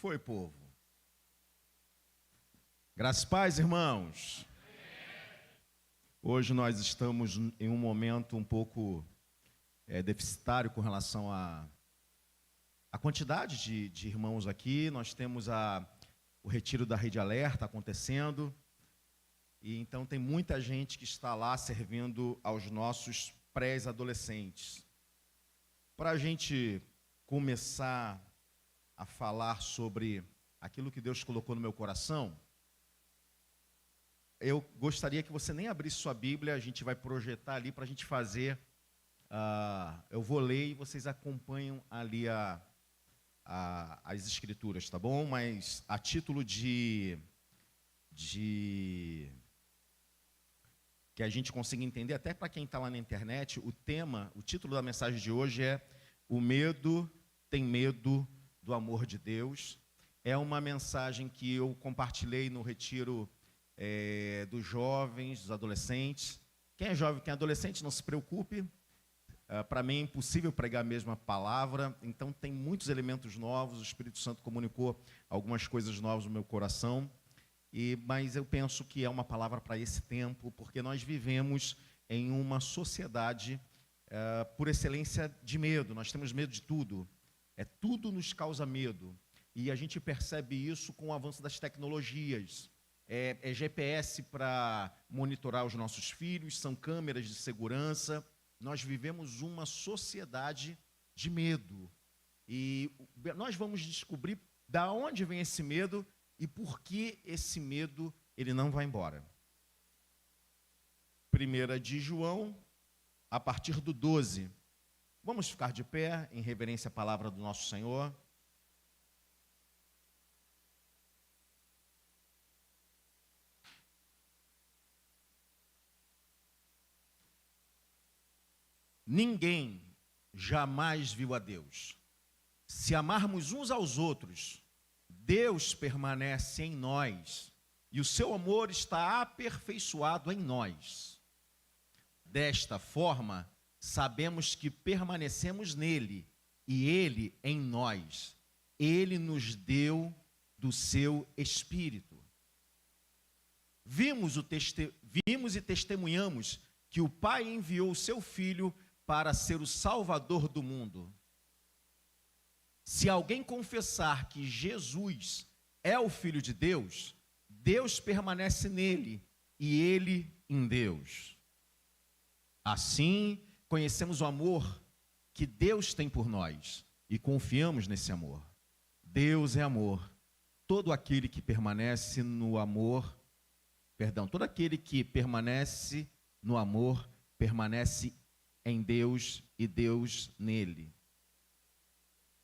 Foi, povo. Graças e paz, irmãos. Hoje nós estamos em um momento um pouco deficitário com relação à quantidade de irmãos aqui. Nós temos o retiro da Rede Alerta acontecendo. E então tem muita gente que está lá servindo aos nossos pré-adolescentes. Para a gente começar a falar sobre aquilo que Deus colocou no meu coração, eu gostaria que você nem abrisse sua Bíblia, a gente vai projetar ali para a gente fazer, eu vou ler e vocês acompanham ali as escrituras, tá bom? Mas a título de que a gente consiga entender, até para quem está lá na internet, o título da mensagem de hoje é O Medo Tem Medo do Amor de Deus. É uma mensagem que eu compartilhei no retiro dos jovens, dos adolescentes. Quem é jovem, quem é adolescente, não se preocupe. Para mim é impossível pregar a mesma palavra, então tem muitos elementos novos, o Espírito Santo comunicou algumas coisas novas no meu coração, mas eu penso que é uma palavra para esse tempo, porque nós vivemos em uma sociedade, por excelência, de medo. Nós temos medo de tudo, tudo nos causa medo, e a gente percebe isso com o avanço das tecnologias. GPS para monitorar os nossos filhos, são câmeras de segurança. Nós vivemos uma sociedade de medo. E nós vamos descobrir da onde vem esse medo e por que esse medo ele não vai embora. 1 de João, a partir do 12. Vamos ficar de pé em reverência à palavra do nosso Senhor. Ninguém jamais viu a Deus. Se amarmos uns aos outros, Deus permanece em nós e o seu amor está aperfeiçoado em nós. Desta forma, sabemos que permanecemos nele e ele em nós. Ele nos deu do seu Espírito. Vimos e testemunhamos que o Pai enviou o seu Filho para ser o Salvador do mundo. Se alguém confessar que Jesus é o Filho de Deus, Deus permanece nele e ele em Deus. Assim, conhecemos o amor que Deus tem por nós e confiamos nesse amor. Deus é amor. Todo aquele que permanece no amor, todo aquele que permanece no amor, permanece em Deus e Deus nele.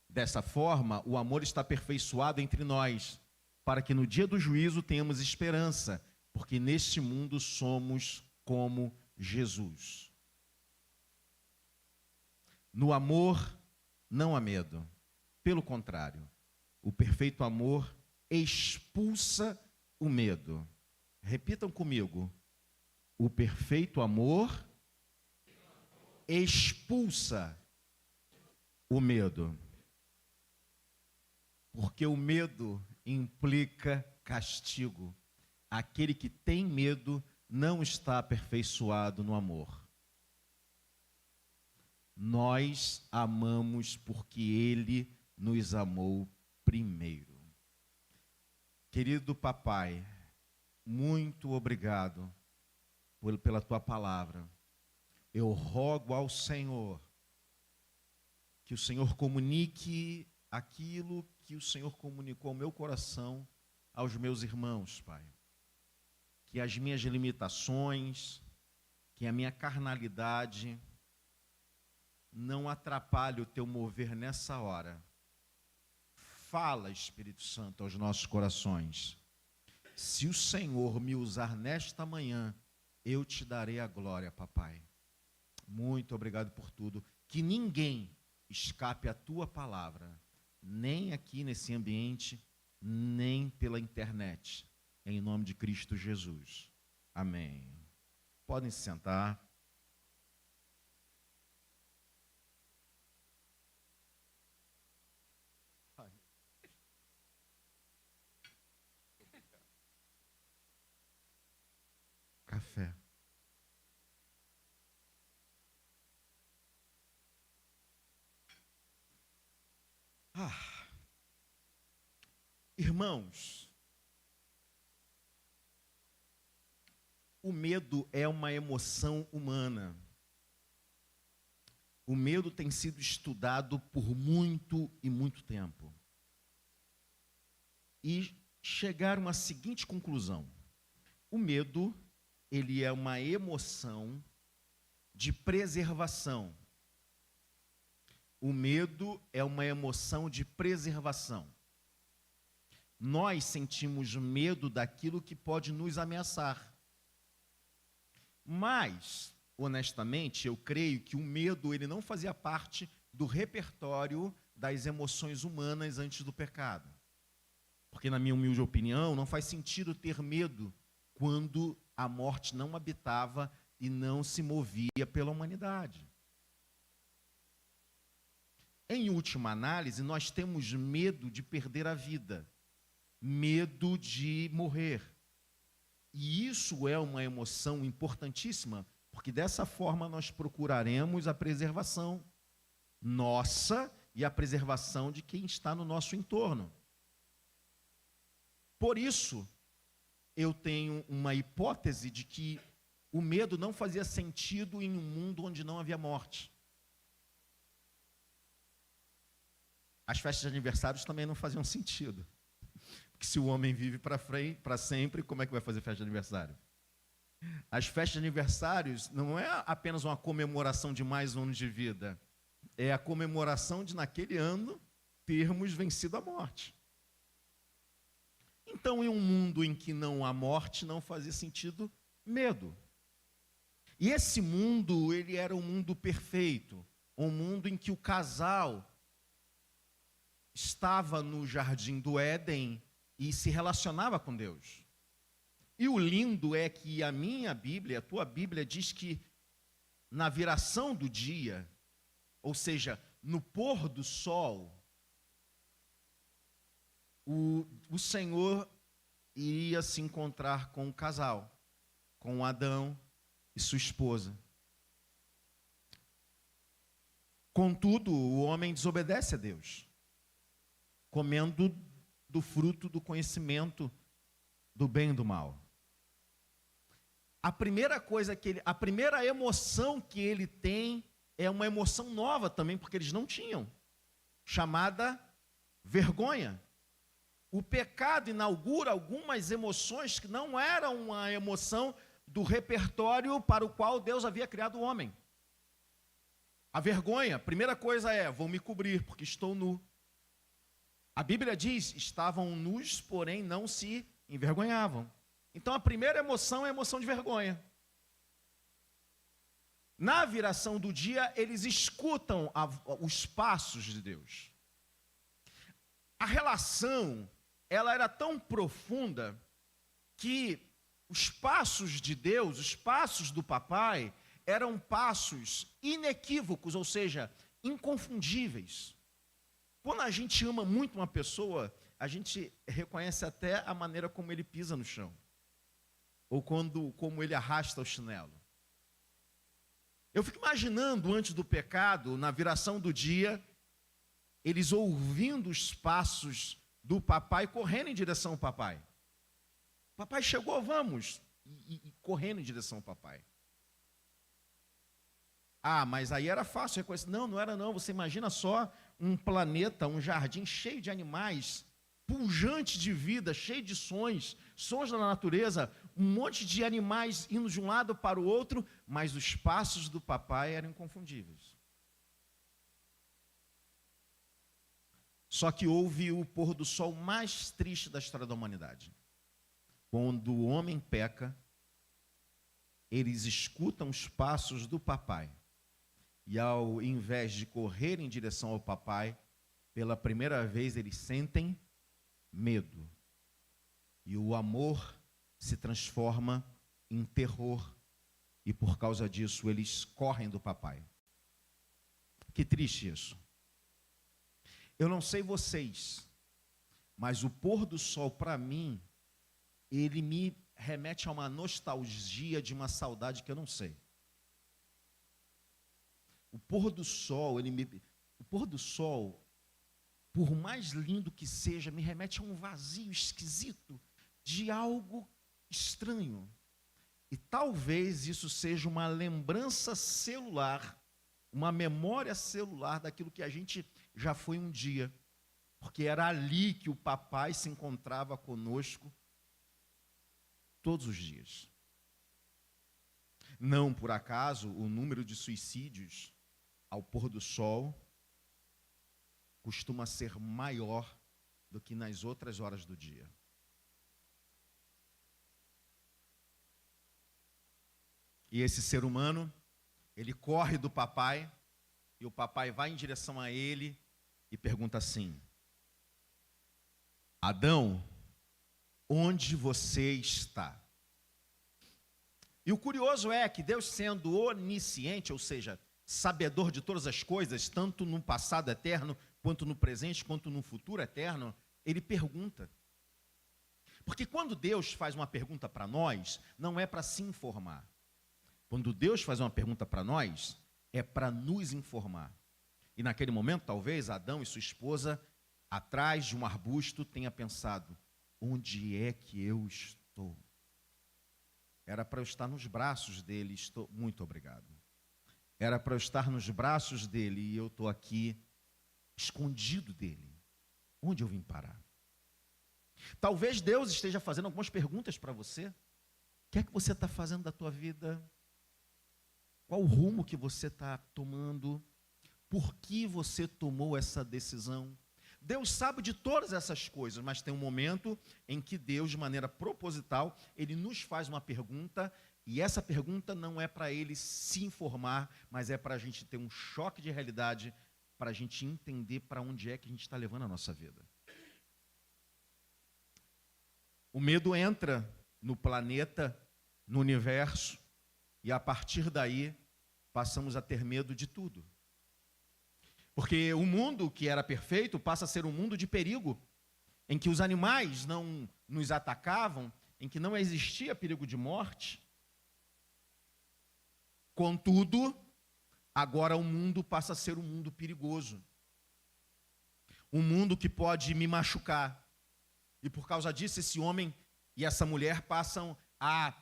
Dessa forma, o amor está aperfeiçoado entre nós, para que no dia do juízo tenhamos esperança, porque neste mundo somos como Jesus. No amor não há medo. Pelo contrário, o perfeito amor expulsa o medo. Repitam comigo. O perfeito amor expulsa o medo. Porque o medo implica castigo. Aquele que tem medo não está aperfeiçoado no amor. Nós amamos porque Ele nos amou primeiro. Querido papai, muito obrigado pela tua palavra. Eu rogo ao Senhor que o Senhor comunique aquilo que o Senhor comunicou ao meu coração, aos meus irmãos, Pai. Que as minhas limitações, que a minha carnalidade não atrapalhe o teu mover nessa hora. Fala, Espírito Santo, aos nossos corações. Se o Senhor me usar nesta manhã, eu te darei a glória, papai. Muito obrigado por tudo. Que ninguém escape à tua palavra, nem aqui nesse ambiente, nem pela internet. Em nome de Cristo Jesus. Amém. Podem se sentar. fé. Irmãos, o medo é uma emoção humana. O medo tem sido estudado por muito e muito tempo. E chegaram à seguinte conclusão: o medo, ele é uma emoção de preservação. O medo é uma emoção de preservação. Nós sentimos medo daquilo que pode nos ameaçar. Mas, honestamente, eu creio que o medo ele não fazia parte do repertório das emoções humanas antes do pecado. Porque, na minha humilde opinião, não faz sentido ter medo quando a morte não habitava e não se movia pela humanidade. Em última análise, nós temos medo de perder a vida, medo de morrer. E isso é uma emoção importantíssima, porque dessa forma nós procuraremos a preservação nossa e a preservação de quem está no nosso entorno. Por isso, eu tenho uma hipótese de que o medo não fazia sentido em um mundo onde não havia morte. As festas de aniversários também não faziam sentido. Porque se o homem vive para sempre, como é que vai fazer festa de aniversário? As festas de aniversários não é apenas uma comemoração de mais um ano de vida. É a comemoração de, naquele ano, termos vencido a morte. Então, em um mundo em que não há morte, não fazia sentido medo. E esse mundo, ele era um mundo perfeito. Um mundo em que o casal estava no jardim do Éden e se relacionava com Deus. E o lindo é que a minha Bíblia, a tua Bíblia, diz que na viração do dia, ou seja, no pôr do sol, o Senhor iria se encontrar com o casal, com Adão e sua esposa. Contudo, o homem desobedece a Deus, comendo do fruto do conhecimento do bem e do mal. A primeira emoção que ele tem é uma emoção nova também, porque eles não tinham, chamada vergonha. O pecado inaugura algumas emoções que não eram uma emoção do repertório para o qual Deus havia criado o homem. A vergonha, a primeira coisa é: vou me cobrir porque estou nu. A Bíblia diz: estavam nus, porém não se envergonhavam. Então a primeira emoção é a emoção de vergonha. Na viração do dia, eles escutam os passos de Deus. A relação, ela era tão profunda que os passos de Deus, os passos do papai, eram passos inequívocos, ou seja, inconfundíveis. Quando a gente ama muito uma pessoa, a gente reconhece até a maneira como ele pisa no chão, ou como ele arrasta o chinelo. Eu fico imaginando, antes do pecado, na viração do dia, eles ouvindo os passos do papai, correndo em direção ao papai. Papai chegou, vamos, e correndo em direção ao papai. Ah, mas aí era fácil reconhecer. Não, não era não. Você imagina só um planeta, um jardim cheio de animais, pujante de vida, cheio de sons da natureza, um monte de animais indo de um lado para o outro, mas os passos do papai eram inconfundíveis. Só que houve o pôr do sol mais triste da história da humanidade. Quando o homem peca, eles escutam os passos do papai. E ao invés de correr em direção ao papai, pela primeira vez eles sentem medo. E o amor se transforma em terror. E por causa disso eles correm do papai. Que triste isso. Eu não sei vocês, mas o pôr do sol para mim, ele me remete a uma nostalgia de uma saudade que eu não sei. O pôr do sol, o pôr do sol, por mais lindo que seja, me remete a um vazio esquisito de algo estranho. E talvez isso seja uma lembrança celular, uma memória celular daquilo que a gente já foi um dia. Porque era ali que o papai se encontrava conosco todos os dias. Não por acaso o número de suicídios ao pôr do sol costuma ser maior do que nas outras horas do dia. E esse ser humano, ele corre do papai, e o papai vai em direção a ele e pergunta assim: Adão, onde você está? E o curioso é que Deus, sendo onisciente, ou seja, sabedor de todas as coisas, tanto no passado eterno, quanto no presente, quanto no futuro eterno, ele pergunta. Porque quando Deus faz uma pergunta para nós, não é para se informar. Quando Deus faz uma pergunta para nós, é para nos informar. E naquele momento, talvez, Adão e sua esposa, atrás de um arbusto, tenha pensado: onde é que eu estou? Era para eu estar nos braços dele, muito obrigado. Era para eu estar nos braços dele e eu estou aqui, escondido dele. Onde eu vim parar? Talvez Deus esteja fazendo algumas perguntas para você. O que é que você está fazendo da tua vida? Qual o rumo que você está tomando? Por que você tomou essa decisão? Deus sabe de todas essas coisas, mas tem um momento em que Deus, de maneira proposital, Ele nos faz uma pergunta, e essa pergunta não é para Ele se informar, mas é para a gente ter um choque de realidade, para a gente entender para onde é que a gente está levando a nossa vida. O medo entra no planeta, no universo, e a partir daí passamos a ter medo de tudo. Porque o mundo que era perfeito passa a ser um mundo de perigo, em que os animais não nos atacavam, em que não existia perigo de morte. Contudo, agora o mundo passa a ser um mundo perigoso. Um mundo que pode me machucar. E por causa disso, esse homem e essa mulher passam a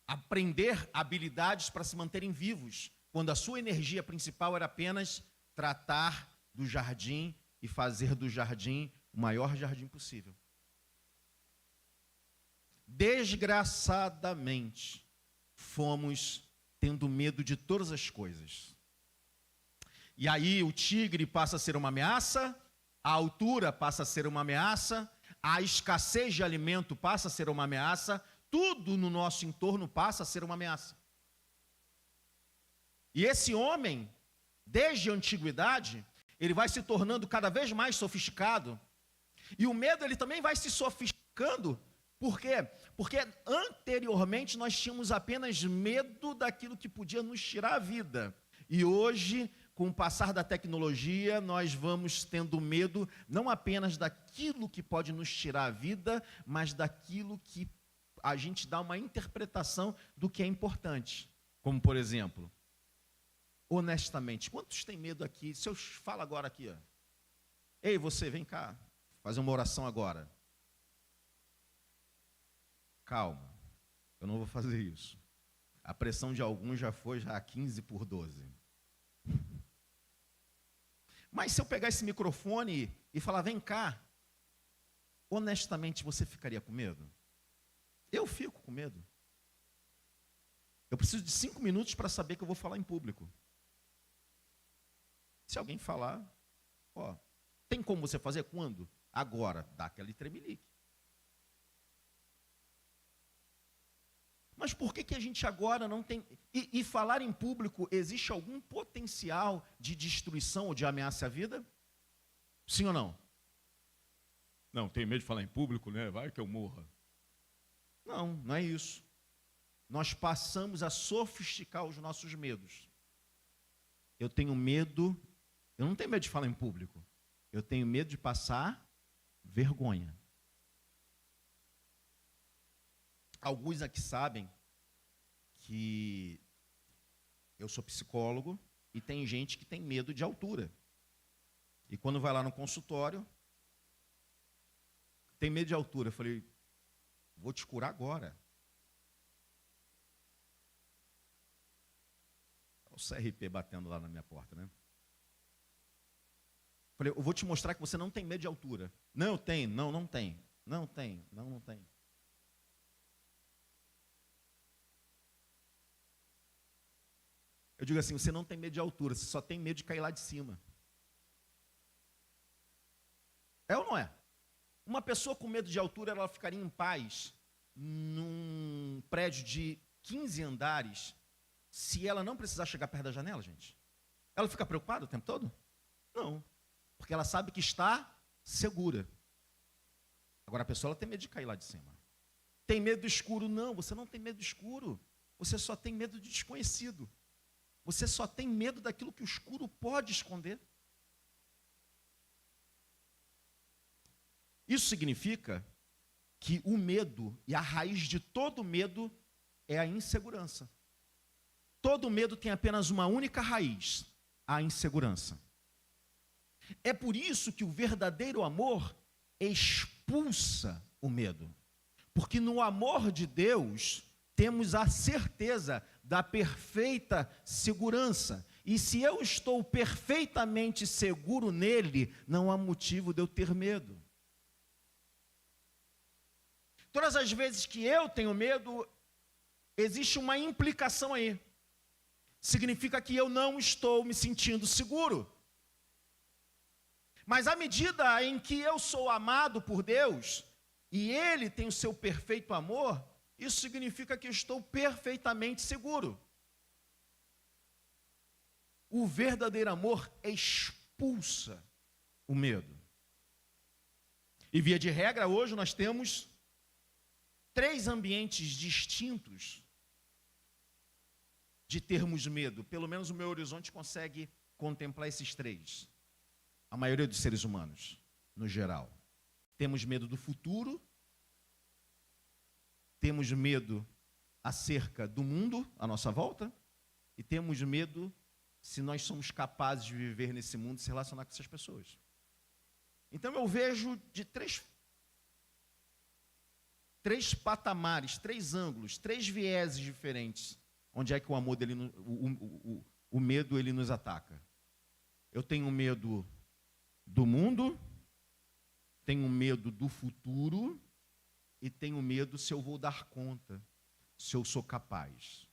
aprender habilidades para se manterem vivos, quando a sua energia principal era apenas tratar do jardim e fazer do jardim o maior jardim possível. Desgraçadamente, fomos tendo medo de todas as coisas. E aí o tigre passa a ser uma ameaça, a altura passa a ser uma ameaça, a escassez de alimento passa a ser uma ameaça, tudo no nosso entorno passa a ser uma ameaça. E esse homem, desde a antiguidade, ele vai se tornando cada vez mais sofisticado. E o medo, ele também vai se sofisticando. Por quê? Porque anteriormente nós tínhamos apenas medo daquilo que podia nos tirar a vida. E hoje, com o passar da tecnologia, nós vamos tendo medo não apenas daquilo que pode nos tirar a vida, mas daquilo que a gente dá uma interpretação do que é importante. Como, por exemplo, honestamente, quantos têm medo aqui? Se eu falo agora aqui, ó. Ei, você, vem cá, fazer uma oração agora. Calma, eu não vou fazer isso. A pressão de alguns já foi 15/12. Mas se eu pegar esse microfone e falar, vem cá, honestamente, você ficaria com medo? Eu fico com medo. Eu preciso de 5 minutos para saber que eu vou falar em público. Se alguém falar, ó, tem como você fazer? Quando? Agora, dá aquele tremelique. Mas por que a gente agora não tem... E falar em público, existe algum potencial de destruição ou de ameaça à vida? Sim ou não? Não, tenho medo de falar em público, né? Vai que eu morra. Não, não é isso. Nós passamos a sofisticar os nossos medos. Eu tenho medo... Eu não tenho medo de falar em público. Eu tenho medo de passar vergonha. Alguns aqui sabem que eu sou psicólogo e tem gente que tem medo de altura. E quando vai lá no consultório, tem medo de altura. Eu falei, vou te curar agora. O CRP batendo lá na minha porta, né? Falei, eu vou te mostrar que você não tem medo de altura. Não, eu tenho. Não, não tem. Não tem. Não, não tem. Eu digo assim, você não tem medo de altura, você só tem medo de cair lá de cima. É ou não é? Uma pessoa com medo de altura, ela ficaria em paz num prédio de 15 andares se ela não precisar chegar perto da janela, gente? Ela fica preocupada o tempo todo? Não. Porque ela sabe que está segura. Agora a pessoa ela tem medo de cair lá de cima. Tem medo do escuro? Não, você não tem medo do escuro. Você só tem medo de desconhecido. Você só tem medo daquilo que o escuro pode esconder. Isso significa que o medo e a raiz de todo medo é a insegurança. Todo medo tem apenas uma única raiz, a insegurança. É por isso que o verdadeiro amor expulsa o medo. Porque no amor de Deus temos a certeza da perfeita segurança. E se eu estou perfeitamente seguro nele, não há motivo de eu ter medo. Todas as vezes que eu tenho medo, existe uma implicação aí. Significa que eu não estou me sentindo seguro. Mas à medida em que eu sou amado por Deus, e Ele tem o seu perfeito amor, isso significa que eu estou perfeitamente seguro. O verdadeiro amor expulsa o medo. E via de regra, hoje nós temos 3 ambientes distintos de termos medo. Pelo menos o meu horizonte consegue contemplar esses 3. A maioria dos seres humanos, no geral. Temos medo do futuro, temos medo acerca do mundo à nossa volta, e temos medo se nós somos capazes de viver nesse mundo e se relacionar com essas pessoas. Então eu vejo de 3 patamares, 3 ângulos, 3 vieses diferentes, onde é que o amor dele, o medo ele nos ataca. Eu tenho medo do mundo, tenho medo do futuro e tenho medo se eu vou dar conta, se eu sou capaz.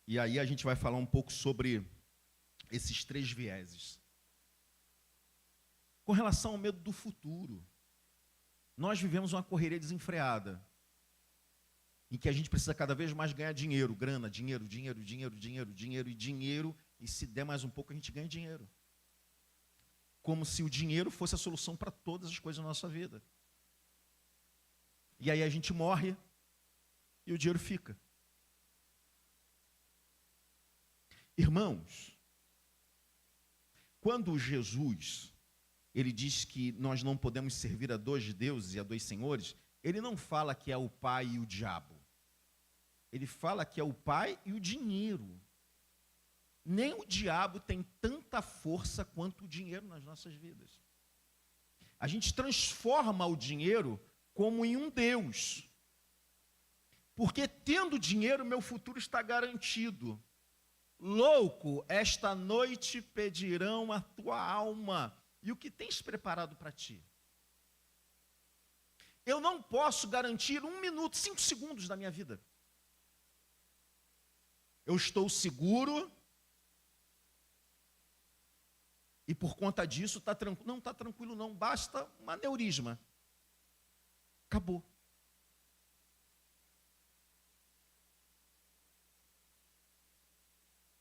E aí a gente vai falar um pouco sobre esses 3 vieses. Com relação ao medo do futuro, nós vivemos uma correria desenfreada, em que a gente precisa cada vez mais ganhar dinheiro, grana, dinheiro, e se der mais um pouco a gente ganha dinheiro. Como se o dinheiro fosse a solução para todas as coisas da nossa vida. E aí a gente morre e o dinheiro fica. Irmãos, quando Jesus, ele diz que nós não podemos servir a 2 deuses e a 2 senhores, ele não fala que é o pai e o diabo. Ele fala que é o pai e o dinheiro. Nem o diabo tem tanta força quanto o dinheiro nas nossas vidas. A gente transforma o dinheiro como em um Deus. Porque tendo dinheiro, meu futuro está garantido. Louco, esta noite pedirão a tua alma. E o que tens preparado para ti? Eu não posso garantir 1 minuto, 5 segundos da minha vida. Eu estou seguro e por conta disso está tranquilo. Não está tranquilo não, basta um aneurisma. Acabou.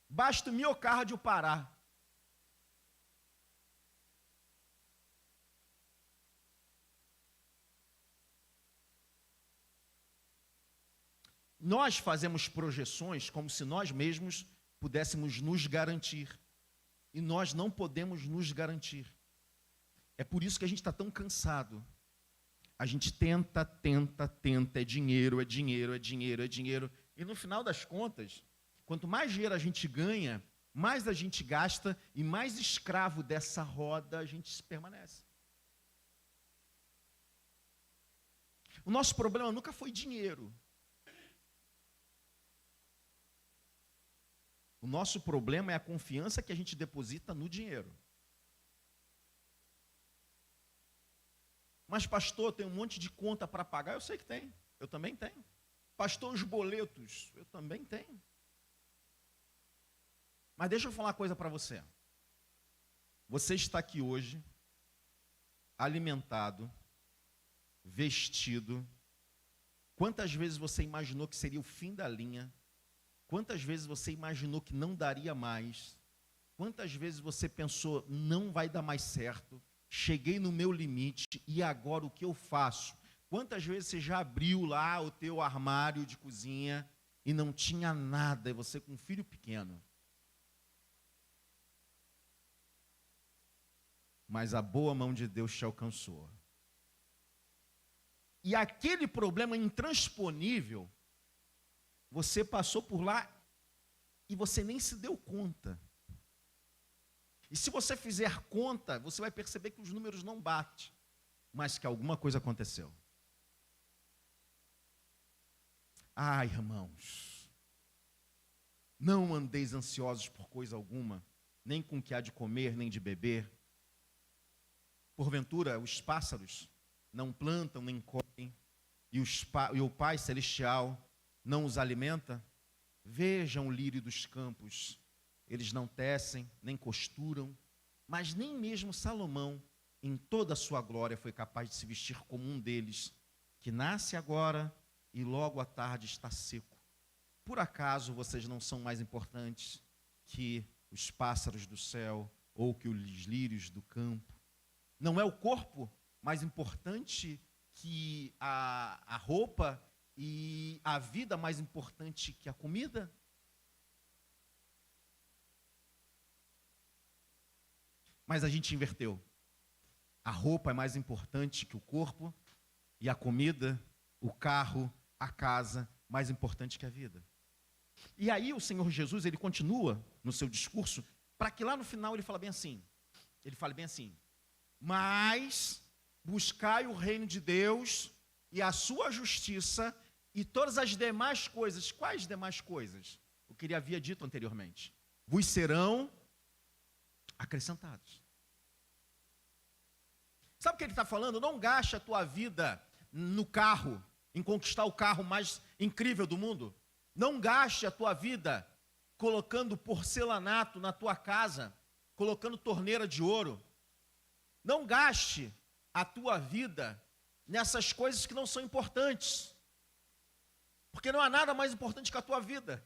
Basta o miocárdio parar. Nós fazemos projeções como se nós mesmos pudéssemos nos garantir. E nós não podemos nos garantir. É por isso que a gente está tão cansado. A gente tenta, é dinheiro, é dinheiro, é dinheiro, é dinheiro. E no final das contas, quanto mais dinheiro a gente ganha, mais a gente gasta e mais escravo dessa roda a gente permanece. O nosso problema nunca foi dinheiro. O nosso problema é a confiança que a gente deposita no dinheiro. Mas, pastor, tem um monte de conta para pagar. Eu sei que tem. Eu também tenho. Pastor, os boletos. Eu também tenho. Mas deixa eu falar uma coisa para você. Você está aqui hoje, alimentado, vestido. Quantas vezes você imaginou que seria o fim da linha? Quantas vezes você imaginou que não daria mais? Quantas vezes você pensou, não vai dar mais certo? Cheguei no meu limite e agora o que eu faço? Quantas vezes você já abriu lá o teu armário de cozinha e não tinha nada, e você com um filho pequeno? Mas a boa mão de Deus te alcançou. E aquele problema intransponível, você passou por lá e você nem se deu conta. E se você fizer conta, você vai perceber que os números não batem, mas que alguma coisa aconteceu. Ai, irmãos, não andeis ansiosos por coisa alguma, nem com o que há de comer, nem de beber. Porventura, os pássaros não plantam, nem colhem, e o Pai Celestial não os alimenta? Vejam o lírio dos campos. Eles não tecem, nem costuram, mas nem mesmo Salomão, em toda a sua glória, foi capaz de se vestir como um deles, que nasce agora e logo à tarde está seco. Por acaso vocês não são mais importantes que os pássaros do céu ou que os lírios do campo? Não é o corpo mais importante que a roupa e a vida mais importante que a comida? Mas a gente inverteu. A roupa é mais importante que o corpo e a comida, o carro, a casa, mais importante que a vida. E aí o Senhor Jesus, ele continua no seu discurso, para que lá no final ele fale bem assim, mas buscai o reino de Deus e a sua justiça e todas as demais coisas. Quais demais coisas? O que ele havia dito anteriormente. Vos serão acrescentados. Sabe o que ele está falando? Não gaste a tua vida no carro, em conquistar o carro mais incrível do mundo. Não gaste a tua vida colocando porcelanato na tua casa, colocando torneira de ouro. Não gaste a tua vida nessas coisas que não são importantes. Porque não há nada mais importante que a tua vida.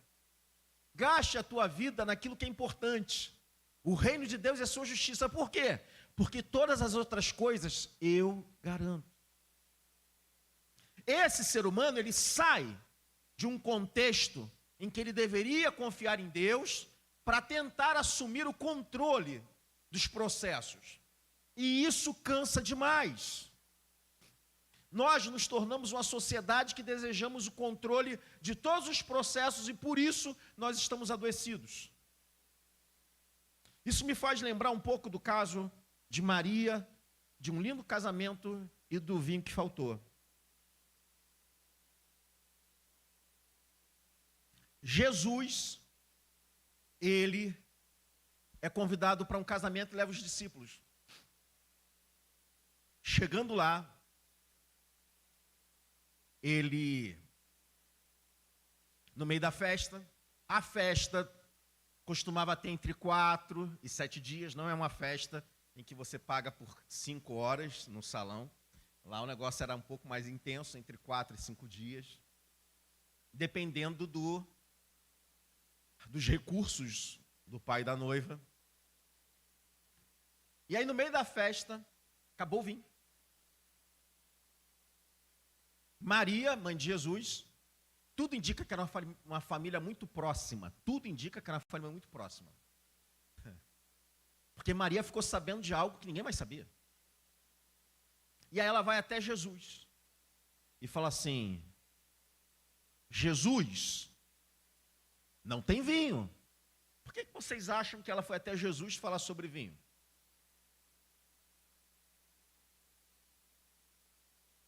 Gaste a tua vida naquilo que é importante. O reino de Deus é a sua justiça. Por quê? Porque todas as outras coisas eu garanto. Esse ser humano, ele sai de um contexto em que ele deveria confiar em Deus para tentar assumir o controle dos processos. E isso cansa demais. Nós nos tornamos uma sociedade que desejamos o controle de todos os processos e por isso nós estamos adoecidos. Isso me faz lembrar um pouco do caso de Maria, de um lindo casamento e do vinho que faltou. Jesus, ele é convidado para um casamento e leva os discípulos. Chegando lá, ele, no meio da festa, a festa costumava ter entre 4 e 7 dias, não é uma festa em que você paga por 5 horas no salão. Lá o negócio era um pouco mais intenso, entre 4 e 5 dias, dependendo dos recursos do pai da noiva. E aí no meio da festa, acabou o vinho. Maria, mãe de Jesus, tudo indica que era uma família muito próxima. Tudo indica que era uma família muito próxima. Porque Maria ficou sabendo de algo que ninguém mais sabia. E aí ela vai até Jesus e fala assim: Jesus, não tem vinho. Por que vocês acham que ela foi até Jesus falar sobre vinho?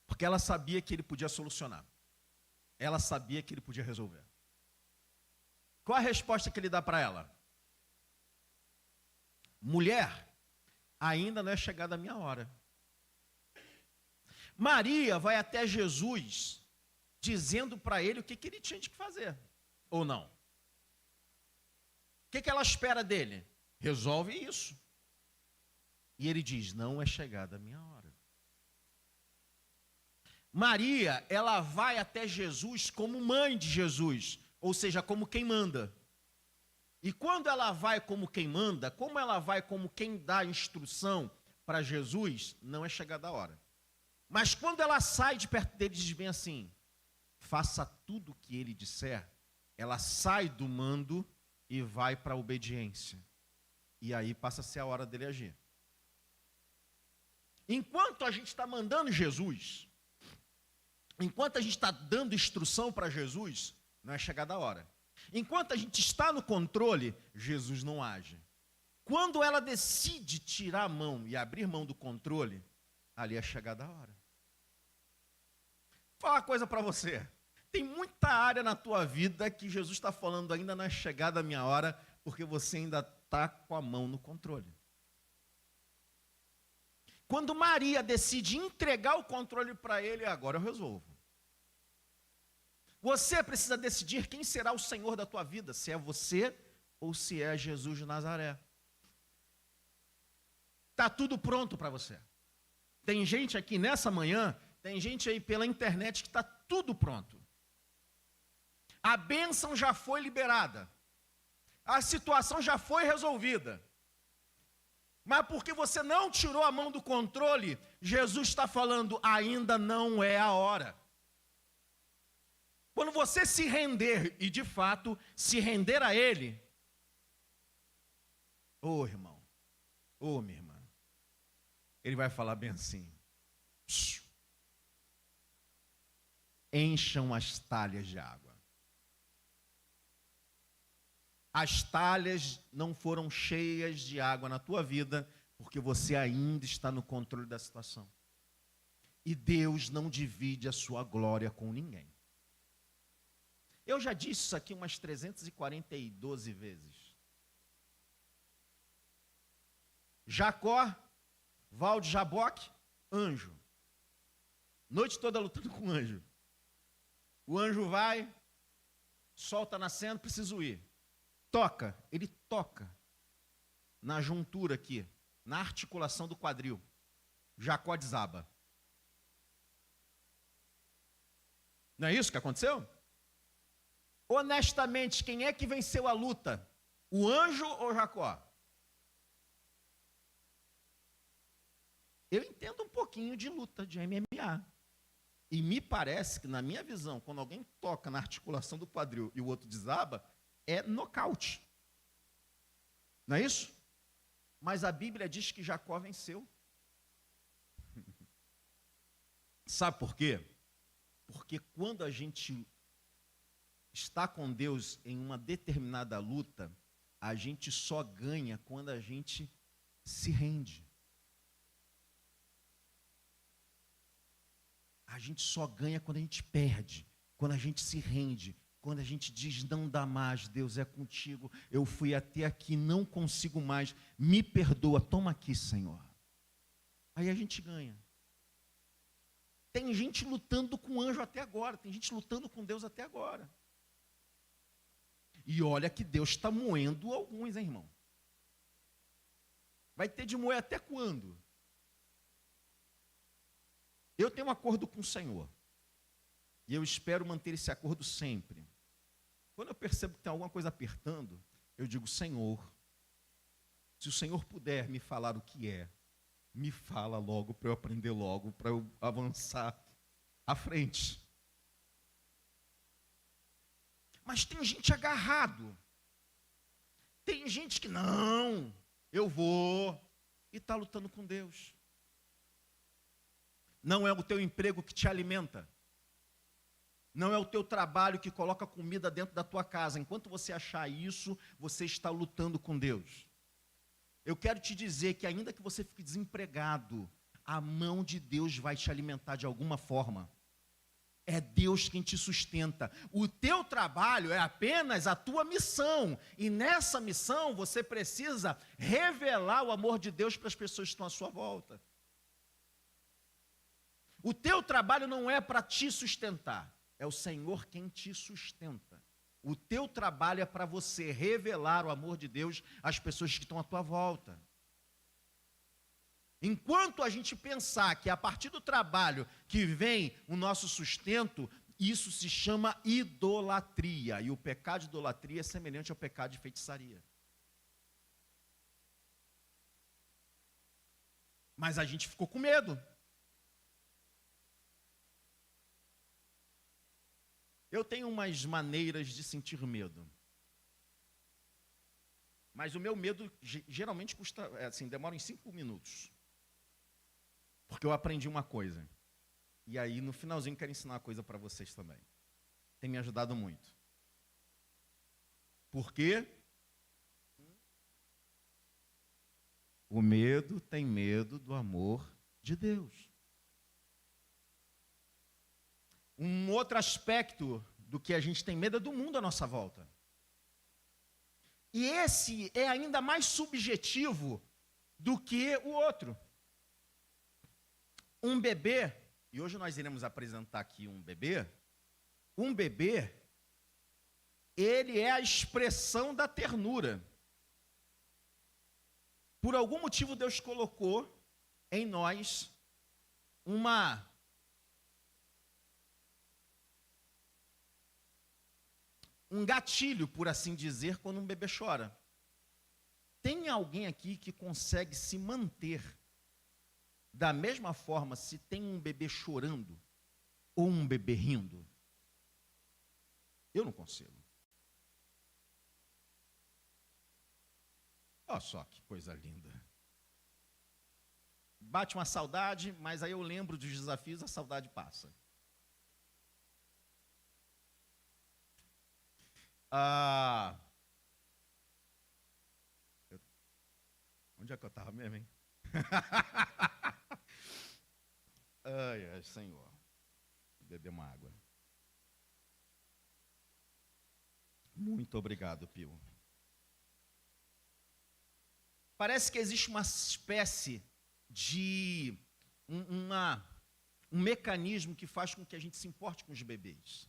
Porque ela sabia que ele podia solucionar. Ela sabia que ele podia resolver. Qual a resposta que ele dá para ela? Mulher, ainda não é chegada a minha hora. Maria vai até Jesus dizendo para ele o que ele tinha de fazer, ou não? O que ela espera dele? Resolve isso. E ele diz: não é chegada a minha hora. Maria, ela vai até Jesus como mãe de Jesus, ou seja, como quem manda. E quando ela vai como quem manda, como ela vai como quem dá instrução para Jesus, não é chegada a hora. Mas quando ela sai de perto dele e diz bem assim: faça tudo o que ele disser, ela sai do mando e vai para a obediência. E aí passa a ser a hora dele agir. Enquanto a gente está mandando Jesus, enquanto a gente está dando instrução para Jesus, não é chegada a hora. Enquanto a gente está no controle, Jesus não age. Quando ela decide tirar a mão e abrir mão do controle, ali é chegada a hora. Vou falar uma coisa para você. Tem muita área na tua vida que Jesus está falando: ainda não é chegada a minha hora, porque você ainda está com a mão no controle. Quando Maria decide entregar o controle para ele, agora eu resolvo. Você precisa decidir quem será o Senhor da tua vida, se é você ou se é Jesus de Nazaré. Está tudo pronto para você. Tem gente aqui nessa manhã, tem gente aí pela internet que está tudo pronto. A bênção já foi liberada. A situação já foi resolvida. Mas porque você não tirou a mão do controle, Jesus está falando: ainda não é a hora. Quando você se render, e de fato se render a Ele, ô irmão, ô minha irmã, Ele vai falar bem assim: encham as talhas de água. As talhas não foram cheias de água na tua vida, porque você ainda está no controle da situação. E Deus não divide a sua glória com ninguém. Eu já disse isso aqui umas 342 vezes. Jacó, Val de Jaboque, anjo. Noite toda lutando com o anjo. O anjo vai, sol está nascendo, preciso ir. Toca, ele toca na juntura aqui, na articulação do quadril. Jacó desaba. Não é isso que aconteceu? Honestamente, quem é que venceu a luta? O anjo ou Jacó? Eu entendo um pouquinho de luta de MMA. E me parece que, na minha visão, quando alguém toca na articulação do quadril e o outro desaba, é nocaute. Não é isso? Mas a Bíblia diz que Jacó venceu. Sabe por quê? Porque quando a gente está com Deus em uma determinada luta, a gente só ganha quando a gente se rende. A gente só ganha quando a gente perde, quando a gente se rende, quando a gente diz: não dá mais, Deus é contigo, eu fui até aqui, não consigo mais, me perdoa, toma aqui, Senhor. Aí a gente ganha. Tem gente lutando com o anjo até agora, tem gente lutando com Deus até agora. E olha que Deus está moendo alguns, hein, irmão? Vai ter de moer até quando? Eu tenho um acordo com o Senhor. E eu espero manter esse acordo sempre. Quando eu percebo que tem alguma coisa apertando, eu digo: Senhor, se o Senhor puder me falar o que é, me fala logo para eu aprender logo, para eu avançar à frente. Mas tem gente agarrado. Tem gente que não, eu vou, e está lutando com Deus. Não é o teu emprego que te alimenta. Não é o teu trabalho que coloca comida dentro da tua casa. Enquanto você achar isso, você está lutando com Deus. Eu quero te dizer que ainda que você fique desempregado, a mão de Deus vai te alimentar de alguma forma. É Deus quem te sustenta. O teu trabalho é apenas a tua missão. E nessa missão você precisa revelar o amor de Deus para as pessoas que estão à sua volta. O teu trabalho não é para te sustentar. É o Senhor quem te sustenta. O teu trabalho é para você revelar o amor de Deus às pessoas que estão à tua volta. Enquanto a gente pensar que é a partir do trabalho que vem o nosso sustento, isso se chama idolatria. E o pecado de idolatria é semelhante ao pecado de feitiçaria. Mas a gente ficou com medo. Eu tenho umas maneiras de sentir medo. Mas o meu medo geralmente demora em 5 minutos. Porque eu aprendi uma coisa. E aí, no finalzinho, quero ensinar uma coisa para vocês também. Tem me ajudado muito. Por quê? O medo tem medo do amor de Deus. Um outro aspecto do que a gente tem medo é do mundo à nossa volta. E esse é ainda mais subjetivo do que o outro. Um bebê, e hoje nós iremos apresentar aqui um bebê, ele é a expressão da ternura. Por algum motivo Deus colocou em nós um gatilho, por assim dizer, quando um bebê chora. Tem alguém aqui que consegue se manter da mesma forma se tem um bebê chorando ou um bebê rindo? Eu não consigo. Olha só que coisa linda. Bate uma saudade, mas aí eu lembro dos desafios, a saudade passa. Onde é que eu estava mesmo, hein? Ai, Senhor. Vou beber uma água. Muito obrigado, Pio. Parece que existe uma espécie de um mecanismo que faz com que a gente se importe com os bebês.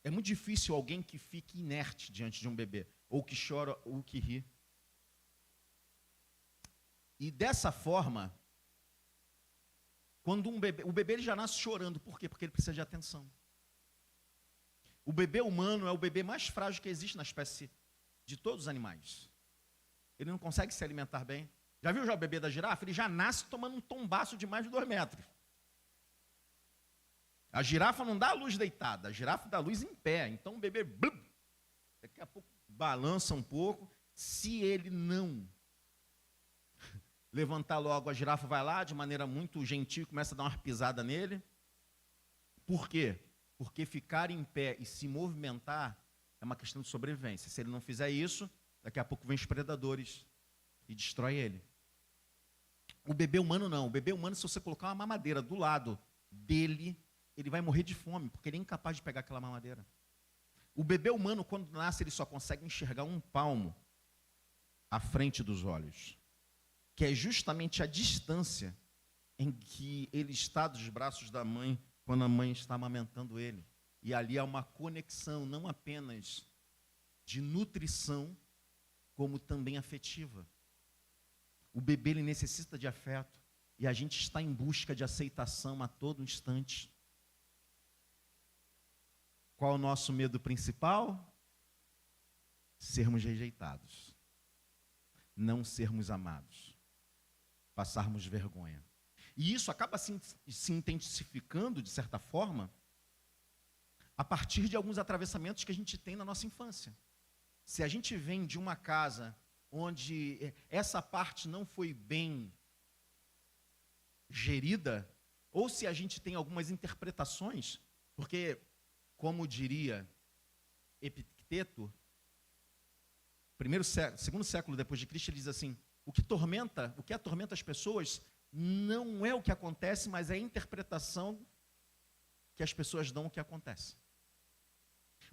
É muito difícil alguém que fique inerte diante de um bebê, ou que chora, ou que ri. E dessa forma, quando o bebê ele já nasce chorando. Por quê? Porque ele precisa de atenção. O bebê humano é o bebê mais frágil que existe na espécie de todos os animais. Ele não consegue se alimentar bem. Já viu o bebê da girafa? Ele já nasce tomando um tombaço de mais de 2 metros. A girafa não dá a luz deitada, a girafa dá a luz em pé. Então o bebê, daqui a pouco, balança um pouco. Se ele não levantar logo, a girafa vai lá de maneira muito gentil, começa a dar uma pisada nele. Por quê? Porque ficar em pé e se movimentar é uma questão de sobrevivência. Se ele não fizer isso, daqui a pouco vem os predadores e destrói ele. O bebê humano não. O bebê humano, se você colocar uma mamadeira do lado dele, ele vai morrer de fome, porque ele é incapaz de pegar aquela mamadeira. O bebê humano, quando nasce, ele só consegue enxergar um palmo à frente dos olhos, que é justamente a distância em que ele está dos braços da mãe, quando a mãe está amamentando ele. E ali há uma conexão, não apenas de nutrição, como também afetiva. O bebê ele necessita de afeto, e a gente está em busca de aceitação a todo instante. Qual o nosso medo principal? Sermos rejeitados, não sermos amados, passarmos vergonha. E isso acaba se intensificando, de certa forma, a partir de alguns atravessamentos que a gente tem na nossa infância. Se a gente vem de uma casa onde essa parte não foi bem gerida, ou se a gente tem algumas interpretações, porque, como diria Epicteto, segundo século depois de Cristo, ele diz assim: o que atormenta as pessoas não é o que acontece, mas é a interpretação que as pessoas dão ao que acontece.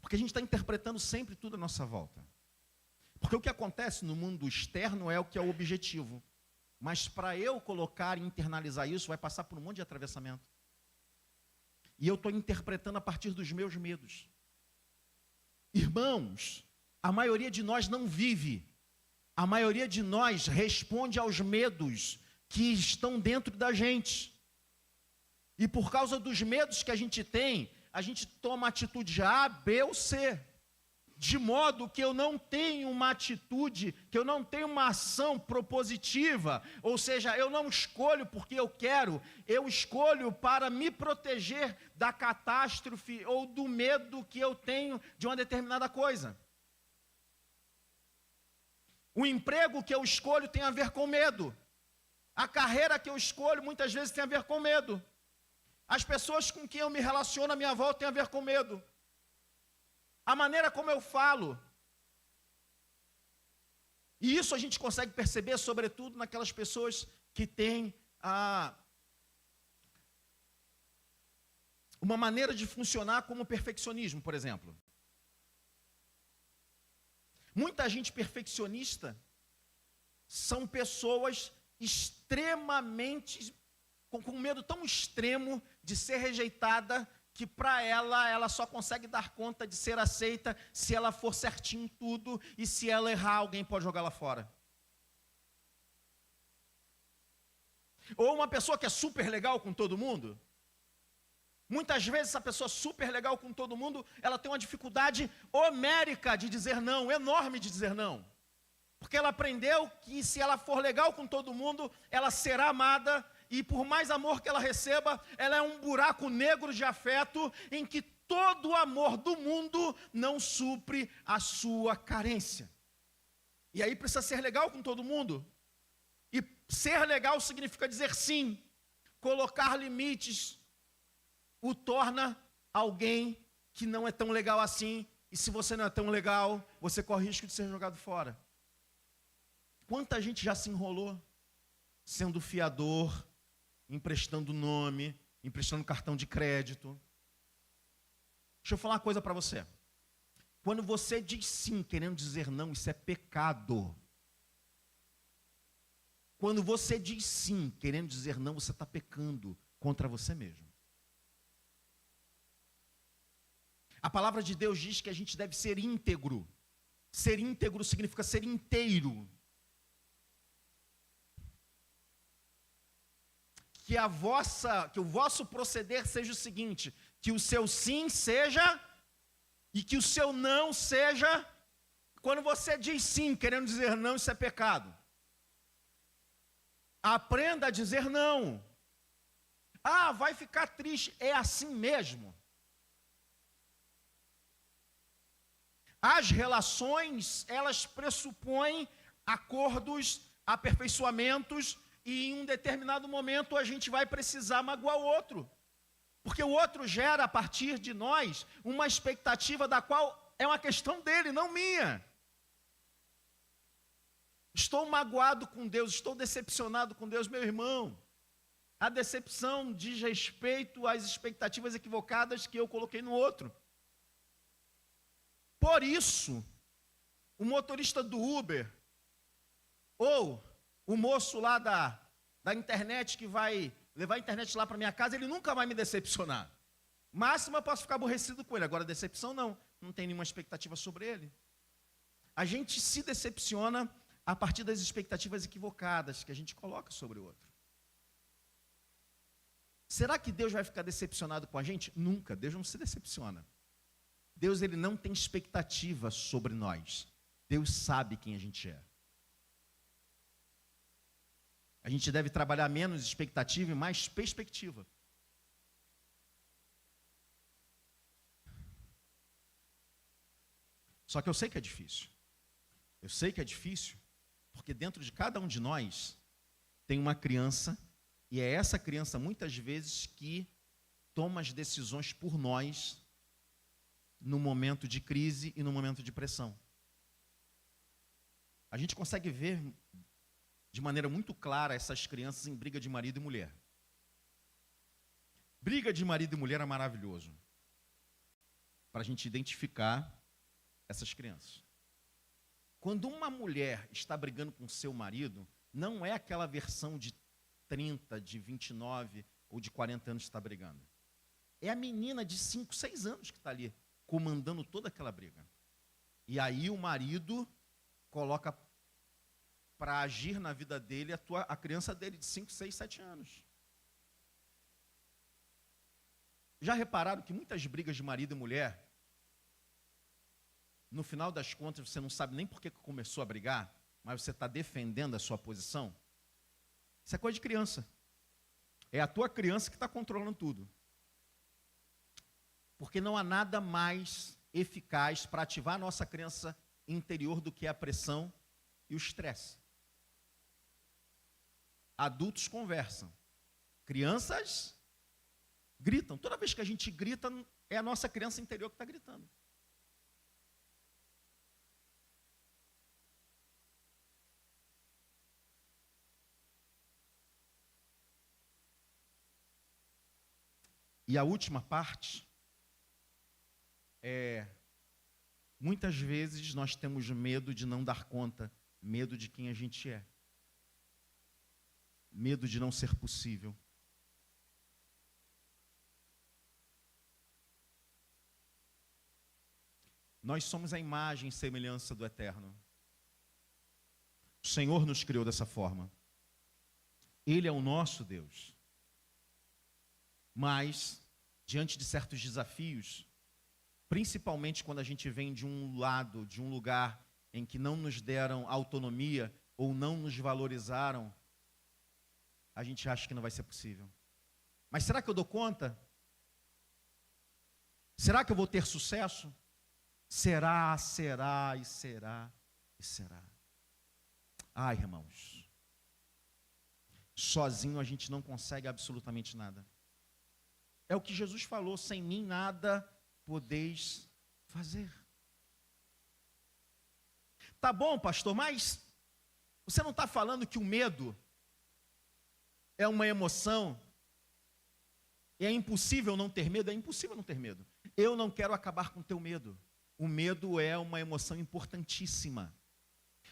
Porque a gente está interpretando sempre tudo à nossa volta. Porque o que acontece no mundo externo é o que é o objetivo. Mas para eu colocar e internalizar isso, vai passar por um monte de atravessamento. E eu estou interpretando a partir dos meus medos. Irmãos, a maioria de nós não vive. A maioria de nós responde aos medos que estão dentro da gente. E por causa dos medos que a gente tem, a gente toma atitude A, B ou C. De modo que eu não tenho uma atitude, que eu não tenho uma ação propositiva, ou seja, eu não escolho porque eu quero, eu escolho para me proteger da catástrofe ou do medo que eu tenho de uma determinada coisa. O emprego que eu escolho tem a ver com medo. A carreira que eu escolho muitas vezes tem a ver com medo. As pessoas com quem eu me relaciono à minha volta tem a ver com medo. A maneira como eu falo. E isso a gente consegue perceber, sobretudo, naquelas pessoas que têm uma maneira de funcionar como perfeccionismo, por exemplo. Muita gente perfeccionista são pessoas extremamente, com um medo tão extremo de ser rejeitada, que para ela só consegue dar conta de ser aceita se ela for certinho em tudo, e se ela errar, alguém pode jogá-la fora. Ou uma pessoa que é super legal com todo mundo. Muitas vezes essa pessoa super legal com todo mundo, ela tem uma dificuldade homérica de dizer não, enorme de dizer não. Porque ela aprendeu que se ela for legal com todo mundo, ela será amada, e por mais amor que ela receba, ela é um buraco negro de afeto, em que todo o amor do mundo não supre a sua carência. E aí precisa ser legal com todo mundo. E ser legal significa dizer sim. Colocar limites o torna alguém que não é tão legal assim. E se você não é tão legal, você corre risco de ser jogado fora. Quanta gente já se enrolou sendo fiador, emprestando nome, emprestando cartão de crédito. Deixa eu falar uma coisa para você. Quando você diz sim, querendo dizer não, isso é pecado. Quando você diz sim, querendo dizer não, você está pecando contra você mesmo. A palavra de Deus diz que a gente deve ser íntegro. Ser íntegro significa ser inteiro. Que o vosso proceder seja o seguinte: que o seu sim seja e que o seu não seja. Quando você diz sim, querendo dizer não, isso é pecado. Aprenda a dizer não. Ah, vai ficar triste. É assim mesmo. As relações, elas pressupõem acordos, aperfeiçoamentos, e em um determinado momento a gente vai precisar magoar o outro. Porque o outro gera a partir de nós uma expectativa da qual é uma questão dele, não minha. Estou magoado com Deus, estou decepcionado com Deus, meu irmão. A decepção diz respeito às expectativas equivocadas que eu coloquei no outro. Por isso, o motorista do Uber, ou o moço lá da internet que vai levar a internet lá para minha casa, ele nunca vai me decepcionar. Máximo eu posso ficar aborrecido com ele, agora decepção não tem nenhuma expectativa sobre ele. A gente se decepciona a partir das expectativas equivocadas que a gente coloca sobre o outro. Será que Deus vai ficar decepcionado com a gente? Nunca, Deus não se decepciona. Deus, ele não tem expectativa sobre nós. Deus sabe quem a gente é. A gente deve trabalhar menos expectativa e mais perspectiva. Só que eu sei que é difícil. Eu sei que é difícil, porque dentro de cada um de nós tem uma criança E é essa criança, muitas vezes, que toma as decisões por nós no momento de crise e no momento de pressão. A gente consegue ver de maneira muito clara essas crianças em briga de marido e mulher. Briga de marido e mulher é maravilhoso para a gente identificar essas crianças. Quando uma mulher está brigando com seu marido, não é aquela versão de 30, de 29 ou de 40 anos que está brigando. É a menina de 5, 6 anos que está ali, comandando toda aquela briga. E aí o marido coloca para agir na vida dele a criança dele de 5, 6, 7 anos. Já repararam que muitas brigas de marido e mulher, no final das contas, você não sabe nem por que começou a brigar, mas você está defendendo a sua posição? Isso é coisa de criança. É a tua criança que está controlando tudo. Porque não há nada mais eficaz para ativar a nossa criança interior do que a pressão e o estresse. Adultos conversam. Crianças gritam. Toda vez que a gente grita, é a nossa criança interior que está gritando. E a última parte muitas vezes nós temos medo de não dar conta, medo de quem a gente é, medo de não ser possível. Nós somos a imagem e semelhança do Eterno. O Senhor nos criou dessa forma. Ele é o nosso Deus. Mas, diante de certos desafios, principalmente quando a gente vem de um lado, de um lugar em que não nos deram autonomia ou não nos valorizaram, a gente acha que não vai ser possível. Mas será que eu dou conta? Será que eu vou ter sucesso? Será. Ai, irmãos, sozinho a gente não consegue absolutamente nada. É o que Jesus falou, sem mim nada podeis fazer. Tá bom, pastor, mas você não está falando que o medo é uma emoção? E é impossível não ter medo? É impossível não ter medo. Eu não quero acabar com o teu medo. O medo é uma emoção importantíssima.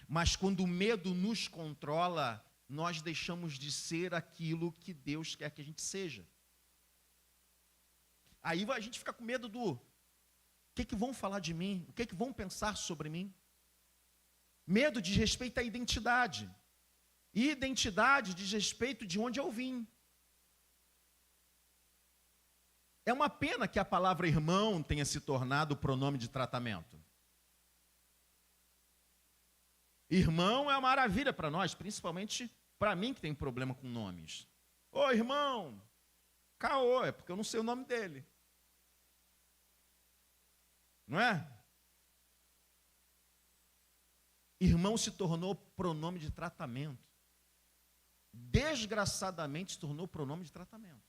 Mas quando o medo nos controla, nós deixamos de ser aquilo que Deus quer que a gente seja. Aí a gente fica com medo do que vão falar de mim, o que vão pensar sobre mim. Medo diz respeito à identidade. E identidade diz respeito de onde eu vim. É uma pena que a palavra irmão tenha se tornado pronome de tratamento. Irmão é uma maravilha para nós, principalmente para mim que tem problema com nomes. Ô irmão, caô, é porque eu não sei o nome dele. Não é? Irmão se tornou pronome de tratamento. Desgraçadamente se tornou pronome de tratamento.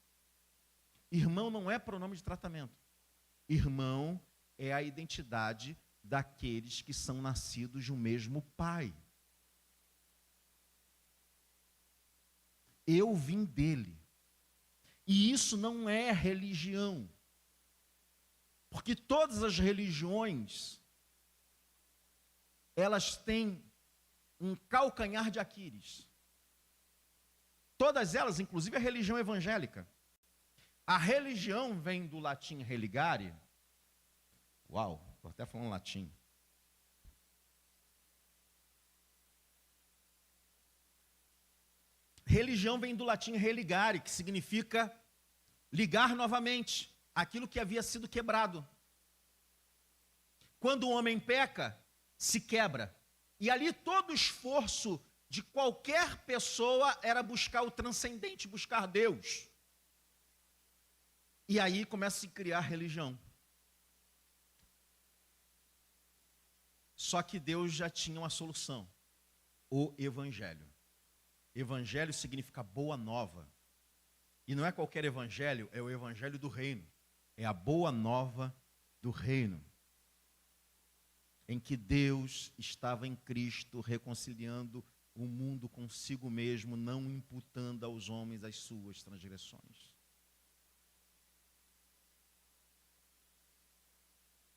Irmão não é pronome de tratamento. Irmão é a identidade daqueles que são nascidos de um mesmo pai. Eu vim dele. E isso não é religião. Porque todas as religiões, elas têm um calcanhar de Aquiles. Todas elas, inclusive a religião evangélica. A religião vem do latim religare. Uau, estou até falando latim. Religião vem do latim religare, que significa ligar novamente aquilo que havia sido quebrado. Quando o homem peca, se quebra. E ali todo o esforço de qualquer pessoa era buscar o transcendente, buscar Deus. E aí começa a se criar religião. Só que Deus já tinha uma solução. O Evangelho. Evangelho significa boa nova. E não é qualquer evangelho, é o evangelho do reino. É a boa nova do reino. Em que Deus estava em Cristo reconciliando o mundo consigo mesmo, não imputando aos homens as suas transgressões.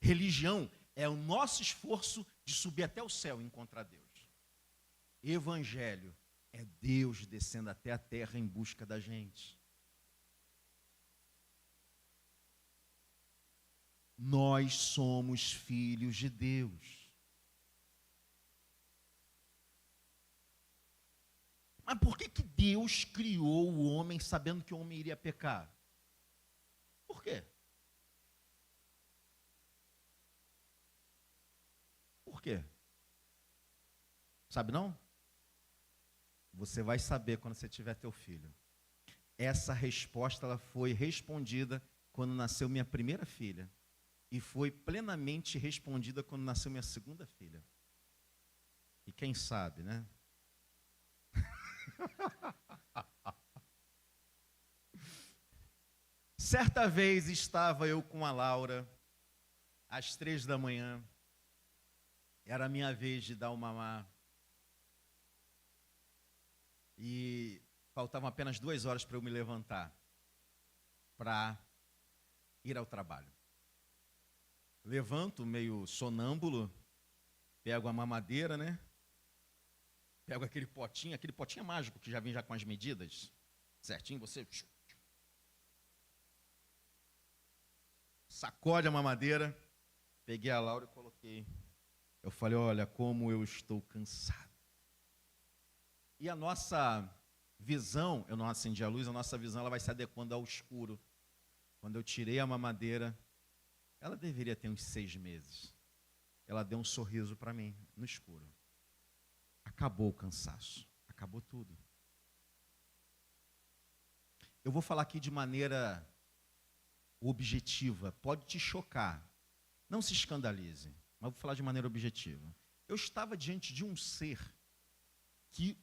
Religião é o nosso esforço de subir até o céu e encontrar Deus. Evangelho é Deus descendo até a terra em busca da gente. Nós somos filhos de Deus. Mas por que Deus criou o homem sabendo que o homem iria pecar? Por quê? Por quê? Sabe não? Você vai saber quando você tiver teu filho. Essa resposta ela foi respondida quando nasceu minha primeira filha. E foi plenamente respondida quando nasceu minha segunda filha. E quem sabe, né? Certa vez estava eu com a Laura, às 3 da manhã. Era a minha vez de dar o mamar. E faltavam apenas 2 horas para eu me levantar, para ir ao trabalho. Levanto, meio sonâmbulo, pego a mamadeira, né? Pego aquele potinho mágico que já vem já com as medidas, certinho, você sacode a mamadeira, peguei a Laura e coloquei. Eu falei, olha como eu estou cansado. E a nossa visão, eu não acendi a luz, a nossa visão ela vai se adequando ao escuro. Quando eu tirei a mamadeira, ela deveria ter uns 6 meses. Ela deu um sorriso para mim, no escuro. Acabou o cansaço, acabou tudo. Eu vou falar aqui de maneira objetiva, pode te chocar, não se escandalize, mas vou falar de maneira objetiva. Eu estava diante de um ser que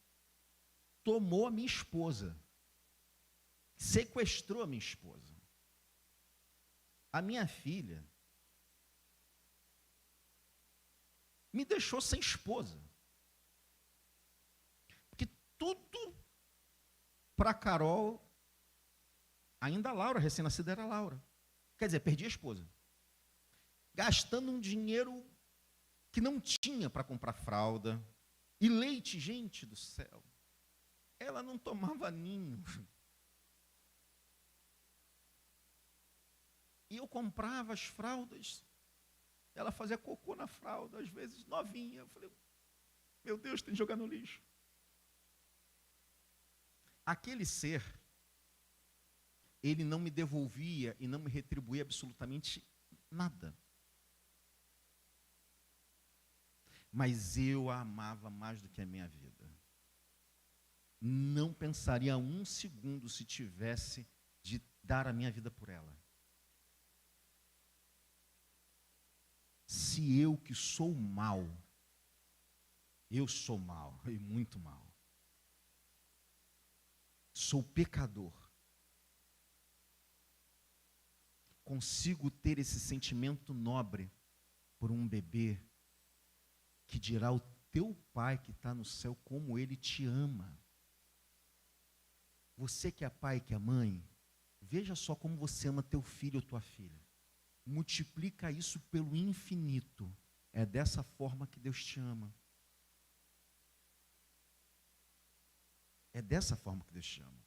tomou a minha esposa, sequestrou a minha esposa. A minha filha me deixou sem esposa. Porque tudo para Carol, ainda a Laura, recém-nascida era a Laura. Quer dizer, perdi a esposa. Gastando um dinheiro que não tinha para comprar fralda. E leite, gente do céu. Ela não tomava ninho. E eu comprava as fraldas, ela fazia cocô na fralda, às vezes novinha. Eu falei, meu Deus, tem que jogar no lixo. Aquele ser, ele não me devolvia e não me retribuía absolutamente nada. Mas eu a amava mais do que a minha vida. Não pensaria um segundo se tivesse de dar a minha vida por ela. Se eu que sou mal, eu sou mal, e muito mal. Sou pecador. Consigo ter esse sentimento nobre por um bebê que dirá ao teu pai que está no céu como ele te ama. Você que é pai, que é mãe, veja só como você ama teu filho ou tua filha. Multiplica isso pelo infinito. É dessa forma que Deus te ama. É dessa forma que Deus te ama.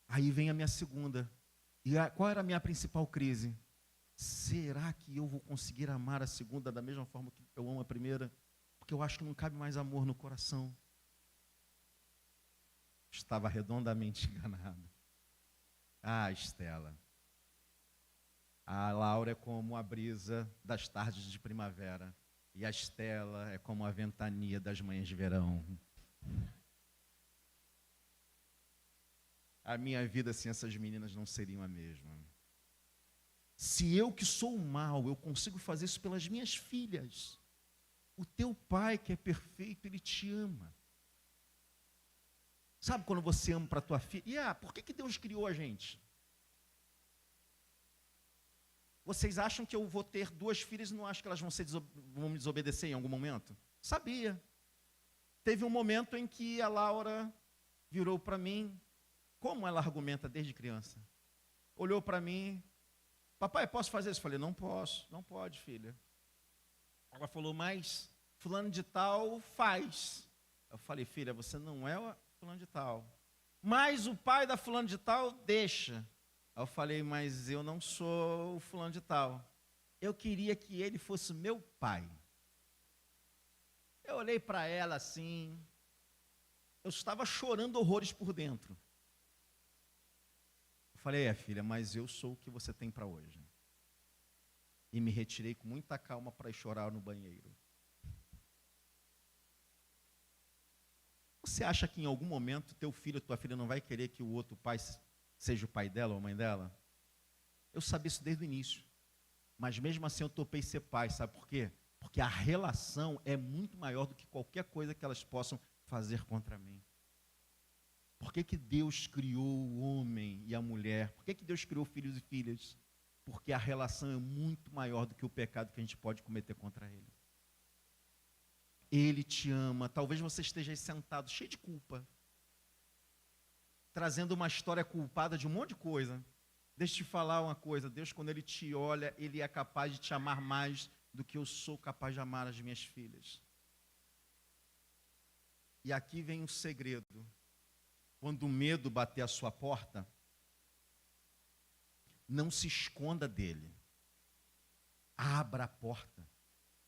Aí vem a minha segunda. E qual era a minha principal crise? Será que eu vou conseguir amar a segunda da mesma forma que eu amo a primeira? Porque eu acho que não cabe mais amor no coração. Estava redondamente enganado. Ah, Estela. A Laura é como a brisa das tardes de primavera. E a Estela é como a ventania das manhãs de verão. A minha vida sem essas meninas não seria a mesma. Se eu que sou mal, eu consigo fazer isso pelas minhas filhas. O teu pai que é perfeito, ele te ama. Sabe quando você ama para a tua filha? Por que Deus criou a gente? Vocês acham que eu vou ter 2 filhas e não acham que elas vão me desobedecer em algum momento? Sabia. Teve um momento em que a Laura virou para mim, como ela argumenta desde criança. Olhou para mim, papai, posso fazer isso? Eu falei, não posso, não pode, filha. Ela falou, mas fulano de tal faz. Eu falei, filha, você não é o fulano de tal. Mas o pai da fulano de tal deixa. Eu falei, mas eu não sou o fulano de tal. Eu queria que ele fosse meu pai. Eu olhei para ela assim, eu estava chorando horrores por dentro. Eu falei, filha, mas eu sou o que você tem para hoje. E me retirei com muita calma para ir chorar no banheiro. Você acha que em algum momento teu filho ou tua filha não vai querer que o outro pai seja o pai dela ou a mãe dela? Eu sabia isso desde o início. Mas mesmo assim eu topei ser pai, sabe por quê? Porque a relação é muito maior do que qualquer coisa que elas possam fazer contra mim. Por que Deus criou o homem e a mulher? Por que Deus criou filhos e filhas? Porque a relação é muito maior do que o pecado que a gente pode cometer contra ele. Ele te ama. Talvez você esteja aí sentado, cheio de culpa, trazendo uma história culpada de um monte de coisa. Deixa eu te falar uma coisa. Deus, quando Ele te olha, Ele é capaz de te amar mais do que eu sou capaz de amar as minhas filhas. E aqui vem um segredo. Quando o medo bater a sua porta, não se esconda dele. Abra a porta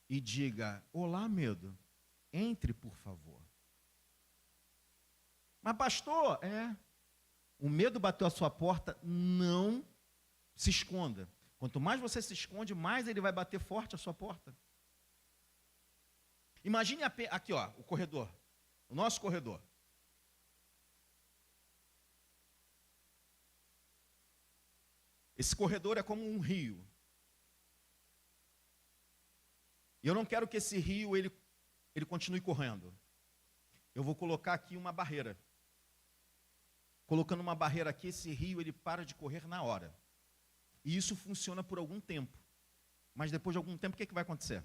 e diga, olá, medo. Entre, por favor. Mas pastor, o medo bateu a sua porta, não se esconda. Quanto mais você se esconde, mais ele vai bater forte a sua porta. Imagine aqui, ó, o corredor, o nosso corredor. Esse corredor é como um rio. E eu não quero que esse rio ele continue correndo. Eu vou colocar aqui uma barreira. Colocando uma barreira aqui, esse rio ele para de correr na hora. E isso funciona por algum tempo. Mas depois de algum tempo, o que vai acontecer?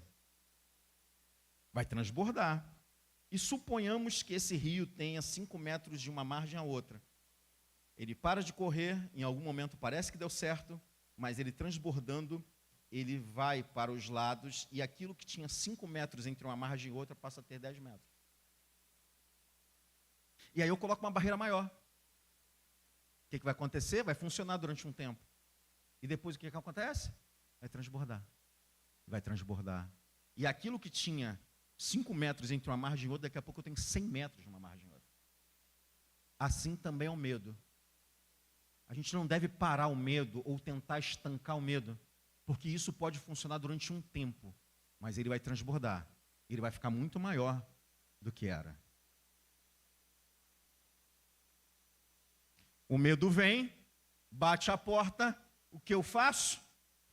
Vai transbordar. E suponhamos que esse rio tenha 5 metros de uma margem à outra. Ele para de correr, em algum momento parece que deu certo, mas ele transbordando, ele vai para os lados e aquilo que tinha 5 metros entre uma margem e outra passa a ter 10 metros. E aí eu coloco uma barreira maior. O que vai acontecer? Vai funcionar durante um tempo. E depois o que acontece? Vai transbordar. Vai transbordar. E aquilo que tinha 5 metros entre uma margem e outra, daqui a pouco eu tenho 100 metros de uma margem e outra. Assim também é o medo. A gente não deve parar o medo ou tentar estancar o medo, porque isso pode funcionar durante um tempo, mas ele vai transbordar. Ele vai ficar muito maior do que era. O medo vem, bate a porta, o que eu faço?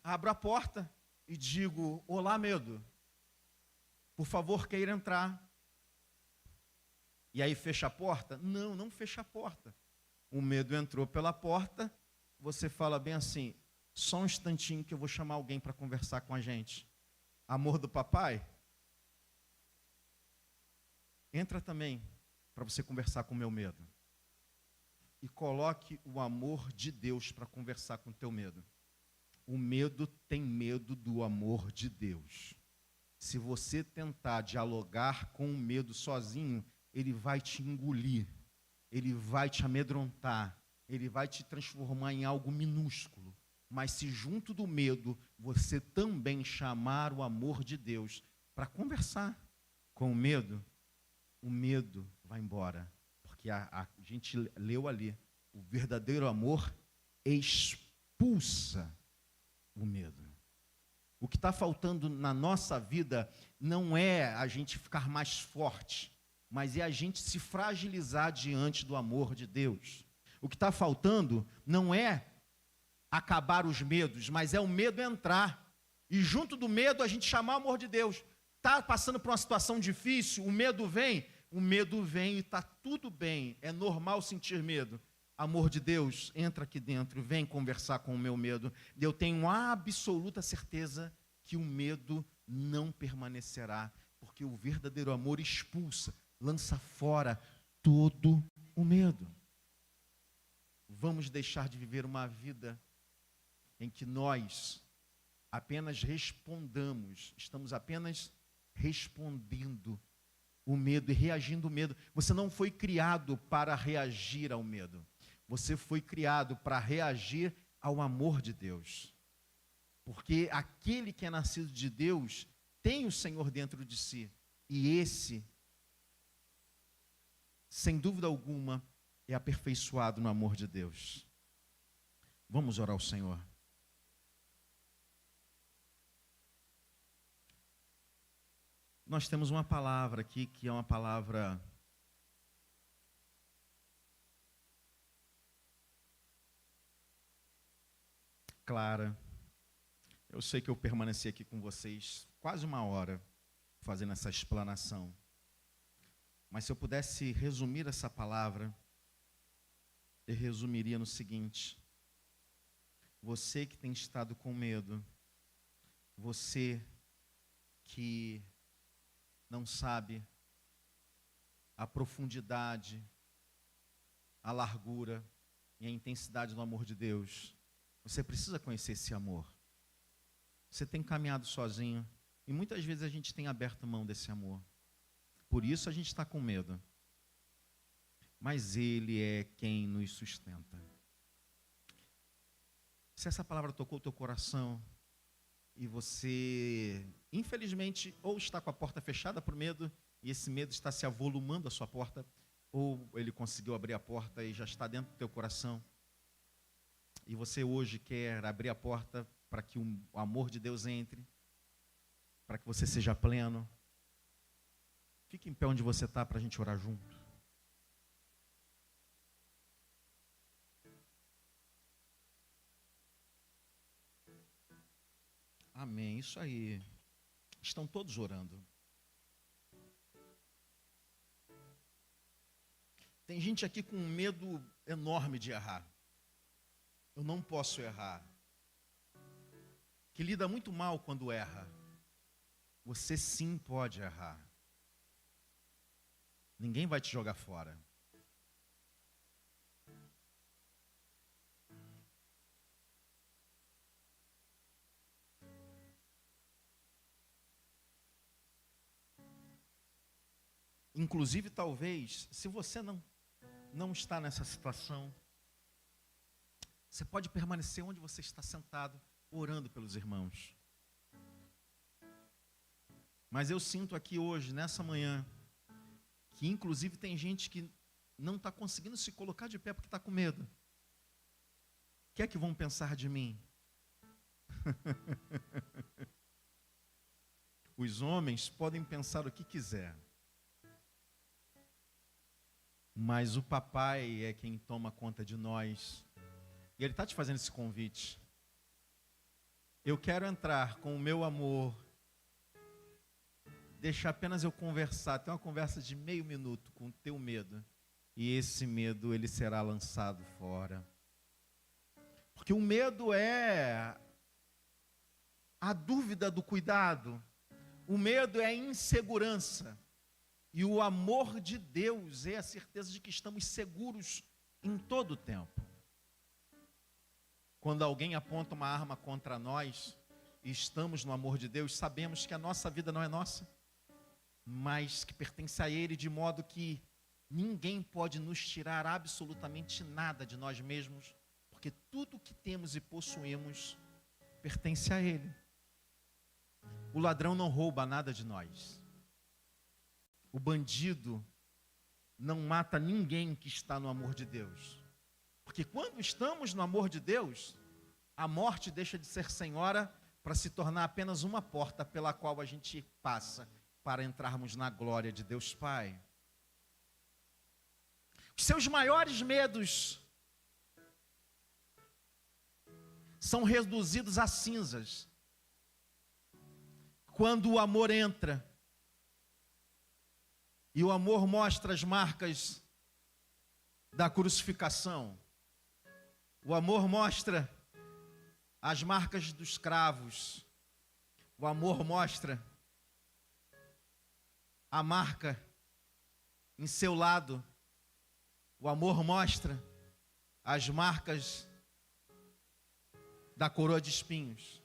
Abro a porta e digo, olá, medo, por favor, queira entrar. E aí fecha a porta? Não, não fecha a porta. O medo entrou pela porta, você fala bem assim, só um instantinho que eu vou chamar alguém para conversar com a gente. Amor do papai? Entra também para você conversar com o meu medo. E coloque o amor de Deus para conversar com o teu medo. O medo tem medo do amor de Deus. Se você tentar dialogar com o medo sozinho, ele vai te engolir, ele vai te amedrontar, ele vai te transformar em algo minúsculo. Mas se junto do medo, você também chamar o amor de Deus para conversar com o medo vai embora. Porque a gente leu ali, o verdadeiro amor expulsa o medo. O que está faltando na nossa vida não é a gente ficar mais forte, mas é a gente se fragilizar diante do amor de Deus. O que está faltando não é acabar os medos, mas é o medo entrar. E junto do medo a gente chamar o amor de Deus. Está passando por uma situação difícil, o medo vem, O medo vem e está tudo bem, é normal sentir medo. Amor de Deus, entra aqui dentro, vem conversar com o meu medo. Eu tenho absoluta certeza que o medo não permanecerá, porque o verdadeiro amor expulsa, lança fora todo o medo. Vamos deixar de viver uma vida em que nós apenas respondamos, estamos apenas respondendo o medo e reagindo ao medo. Você não foi criado para reagir ao medo. Você foi criado para reagir ao amor de Deus. Porque aquele que é nascido de Deus tem o Senhor dentro de si. E esse, sem dúvida alguma, é aperfeiçoado no amor de Deus. Vamos orar ao Senhor. Nós temos uma palavra aqui que é uma palavra clara. Eu sei que eu permaneci aqui com vocês quase uma hora fazendo essa explanação. Mas se eu pudesse resumir essa palavra, eu resumiria no seguinte: você que tem estado com medo, você que não sabe a profundidade, a largura e a intensidade do amor de Deus, você precisa conhecer esse amor. Você tem caminhado sozinho e muitas vezes a gente tem aberto mão desse amor. Por isso a gente está com medo. Mas Ele é quem nos sustenta. Se essa palavra tocou o teu coração e você, infelizmente, ou está com a porta fechada por medo e esse medo está se avolumando a sua porta, ou ele conseguiu abrir a porta e já está dentro do teu coração, e você hoje quer abrir a porta para que o amor de Deus entre, para que você seja pleno, fique em pé onde você está para a gente orar junto. Amém, isso aí. Estão todos orando. Tem gente aqui com um medo enorme de errar. Eu não posso errar. Que lida muito mal quando erra. Você sim pode errar. Ninguém vai te jogar fora. Inclusive, talvez, se você não está nessa situação, você pode permanecer onde você está sentado, orando pelos irmãos. Mas eu sinto aqui hoje, nessa manhã, que inclusive tem gente que não está conseguindo se colocar de pé porque está com medo. O que é que vão pensar de mim? Os homens podem pensar o que quiser. Mas o papai é quem toma conta de nós. E ele está te fazendo esse convite. Eu quero entrar com o meu amor. Deixa apenas eu conversar. Tem uma conversa de meio minuto com o teu medo. E esse medo, ele será lançado fora. Porque o medo é a dúvida do cuidado. O medo é a insegurança. E o amor de Deus é a certeza de que estamos seguros em todo o tempo. Quando alguém aponta uma arma contra nós, e estamos no amor de Deus, sabemos que a nossa vida não é nossa, mas que pertence a Ele, de modo que ninguém pode nos tirar absolutamente nada de nós mesmos, porque tudo que temos e possuímos pertence a Ele. O ladrão não rouba nada de nós. O bandido não mata ninguém que está no amor de Deus. Porque quando estamos no amor de Deus, a morte deixa de ser senhora para se tornar apenas uma porta pela qual a gente passa para entrarmos na glória de Deus Pai. Os seus maiores medos são reduzidos a cinzas quando o amor entra E o amor mostra as marcas da crucificação. O amor mostra as marcas dos cravos. O amor mostra a marca em seu lado. O amor mostra as marcas da coroa de espinhos.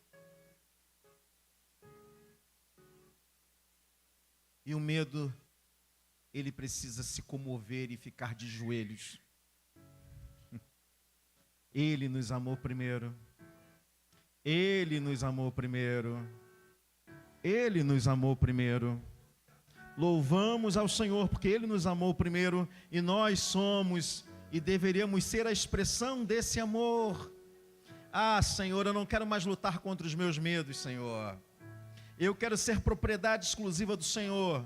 E o medo, ele precisa se comover e ficar de joelhos. Ele nos amou primeiro. Ele nos amou primeiro. Ele nos amou primeiro. Louvamos ao Senhor porque Ele nos amou primeiro e nós somos e deveríamos ser a expressão desse amor. Ah, Senhor, eu não quero mais lutar contra os meus medos, Senhor. Eu quero ser propriedade exclusiva do Senhor.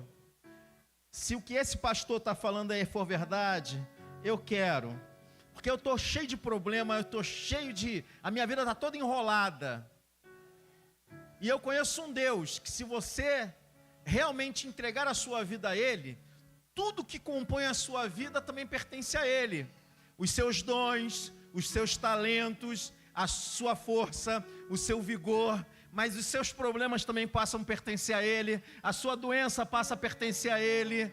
Se o que esse pastor está falando aí for verdade, eu quero. Porque eu estou cheio de problema, eu estou cheio de... A minha vida está toda enrolada. E eu conheço um Deus que, se você realmente entregar a sua vida a Ele, tudo que compõe a sua vida também pertence a Ele. Os seus dons, os seus talentos, a sua força, o seu vigor, mas os seus problemas também passam a pertencer a Ele, a sua doença passa a pertencer a Ele,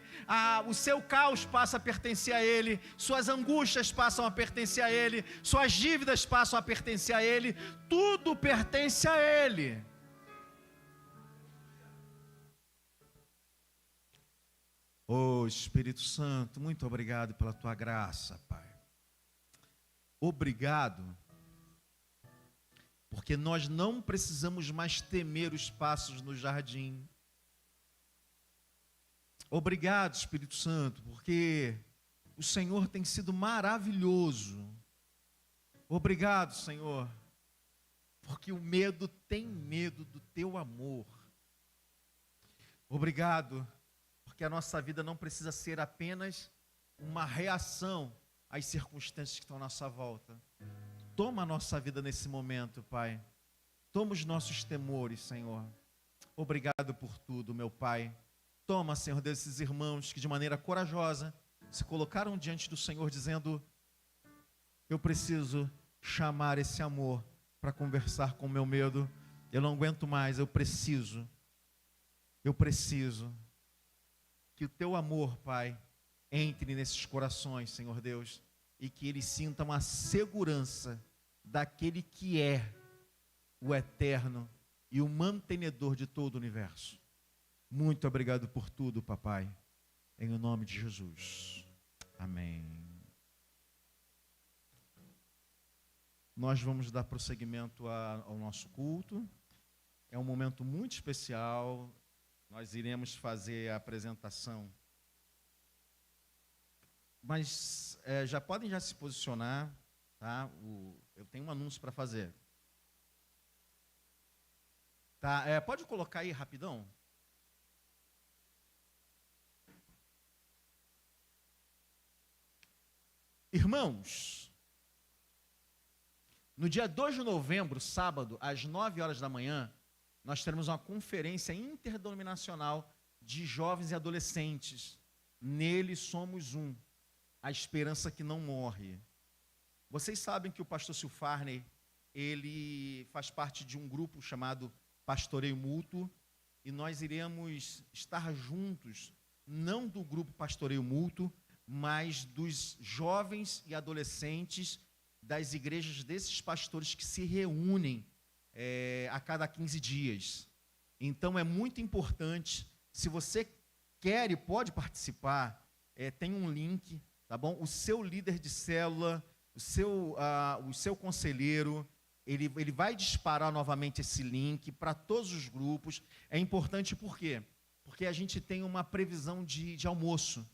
o seu caos passa a pertencer a Ele, suas angústias passam a pertencer a Ele, suas dívidas passam a pertencer a Ele, tudo pertence a Ele. Oh, Espírito Santo, muito obrigado pela Tua graça, Pai. Obrigado, porque nós não precisamos mais temer os passos no jardim. Obrigado, Espírito Santo, porque o Senhor tem sido maravilhoso. Obrigado, Senhor, porque o medo tem medo do Teu amor. Obrigado, porque a nossa vida não precisa ser apenas uma reação às circunstâncias que estão à nossa volta. Toma a nossa vida nesse momento, Pai. Toma os nossos temores, Senhor. Obrigado por tudo, meu Pai. Toma, Senhor, desses irmãos que de maneira corajosa se colocaram diante do Senhor dizendo: eu preciso chamar esse amor para conversar com o meu medo. Eu não aguento mais, eu preciso. Que o Teu amor, Pai, entre nesses corações, Senhor Deus, e que eles sintam a segurança daquele que é o eterno e o mantenedor de todo o universo. Muito obrigado por tudo, Papai, em nome de Jesus. Amém. Nós vamos dar prosseguimento ao nosso culto. É um momento muito especial. Nós iremos fazer a apresentação. Mas já podem se posicionar, tá? Eu tenho um anúncio para fazer. Tá? Pode colocar aí rapidão? Irmãos, no dia 2 de novembro, sábado, às 9 horas da manhã, nós teremos uma conferência interdenominacional de jovens e adolescentes. Nele somos um, a esperança que não morre. Vocês sabem que o pastor Silfarney, ele faz parte de um grupo chamado Pastoreio Mútuo, e nós iremos estar juntos, não do grupo Pastoreio Mútuo, mas dos jovens e adolescentes das igrejas desses pastores que se reúnem a cada 15 dias. Então é muito importante, se você quer e pode participar, tem um link, tá bom? O seu líder de célula, o seu conselheiro, ele vai disparar novamente esse link para todos os grupos. É importante por quê? Porque a gente tem uma previsão de almoço.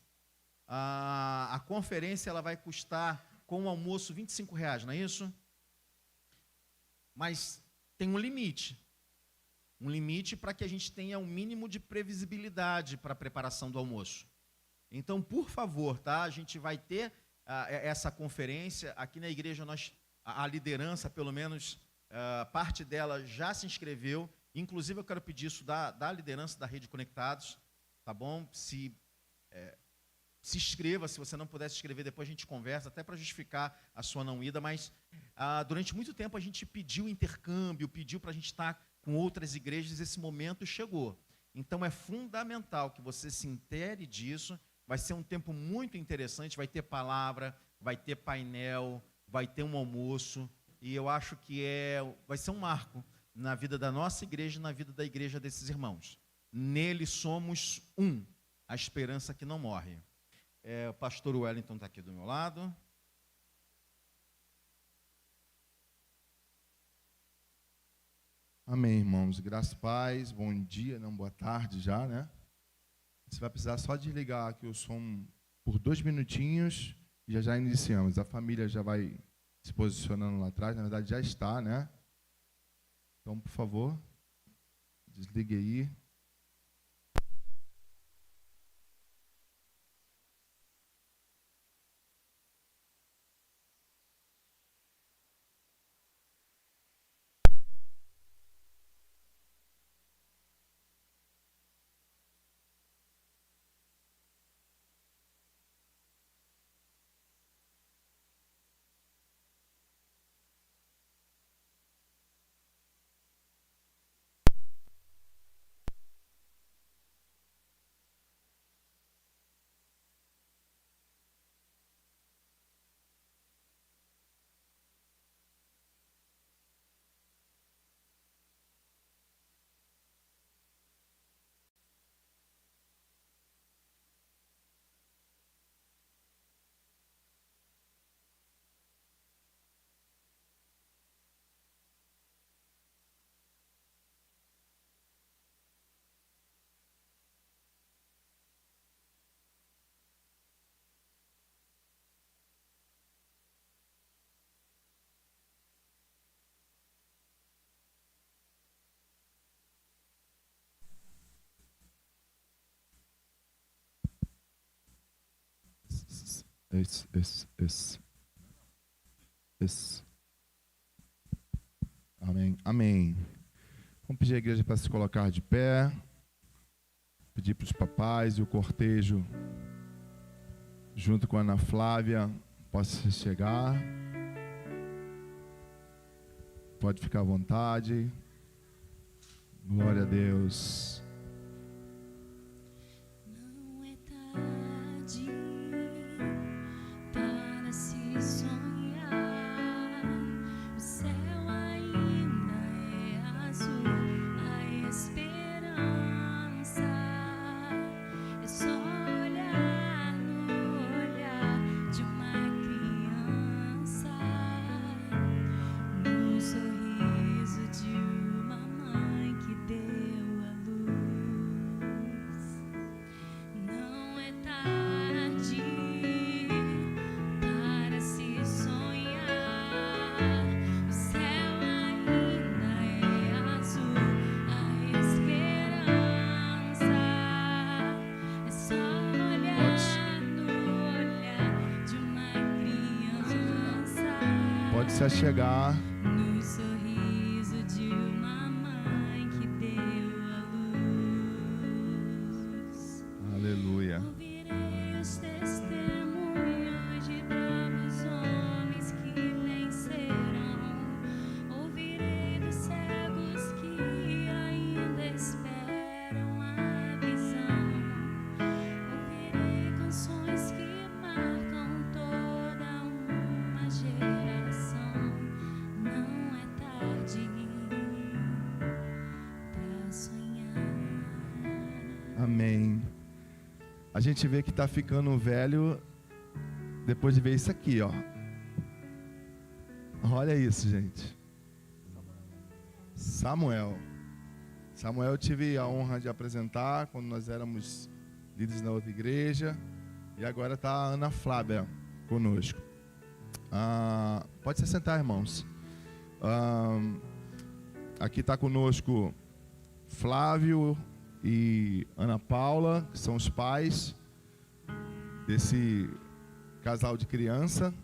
A conferência ela vai custar, com o almoço, R$25, não é isso? Mas tem um limite para que a gente tenha um mínimo de previsibilidade para a preparação do almoço. Então, por favor, tá? A gente vai ter essa conferência aqui na igreja. A liderança, pelo menos parte dela já se inscreveu. Inclusive, eu quero pedir isso da liderança da Rede Conectados, tá bom? Se Se inscreva, se você não puder se inscrever, depois a gente conversa, até para justificar a sua não ida, mas durante muito tempo a gente pediu intercâmbio, pediu para a gente estar com outras igrejas, esse momento chegou. Então é fundamental que você se intere disso, vai ser um tempo muito interessante, vai ter palavra, vai ter painel, vai ter um almoço, e eu acho que vai ser um marco na vida da nossa igreja e na vida da igreja desses irmãos. Nele somos um, a esperança que não morre. O pastor Wellington está aqui do meu lado. Amém, irmãos. Graças e paz. Bom dia, não, boa tarde já, né? Você vai precisar só desligar aqui o som por 2 minutinhos e já iniciamos. A família já vai se posicionando lá atrás, na verdade já está, né? Então, por favor, desligue aí. Isso. Amém. Amém. Vamos pedir à igreja para se colocar de pé. Pedir para os papais e o cortejo, junto com a Ana Flávia, possa chegar. Pode ficar à vontade. Glória a Deus. Não é tarde para se sonhar. O céu ainda é azul, a esperança é só olhar no olhar de uma criança, no sorriso de uma mãe que deu a luz. Não é tarde para se sonhar. O céu ainda é azul, a esperança é só olhar no olhar de uma criança, Pode se achegar. no sorriso de uma mãe que deu a luz. Aleluia. Ouvirei os testemunhos de bravos homens que vencerão. Ouvirei dos cegos que ainda esperam a visão. Ouvirei canções que marcam toda uma geração. Não é tarde para sonhar. Amém. A gente vê que está ficando velho depois de ver isso aqui, ó. Olha isso, gente. Samuel eu tive a honra de apresentar quando nós éramos líderes na outra igreja. E agora está a Ana Flávia conosco. Pode se sentar, irmãos. Aqui está conosco Flávio e Ana Paula, que são os pais desse casal de criança.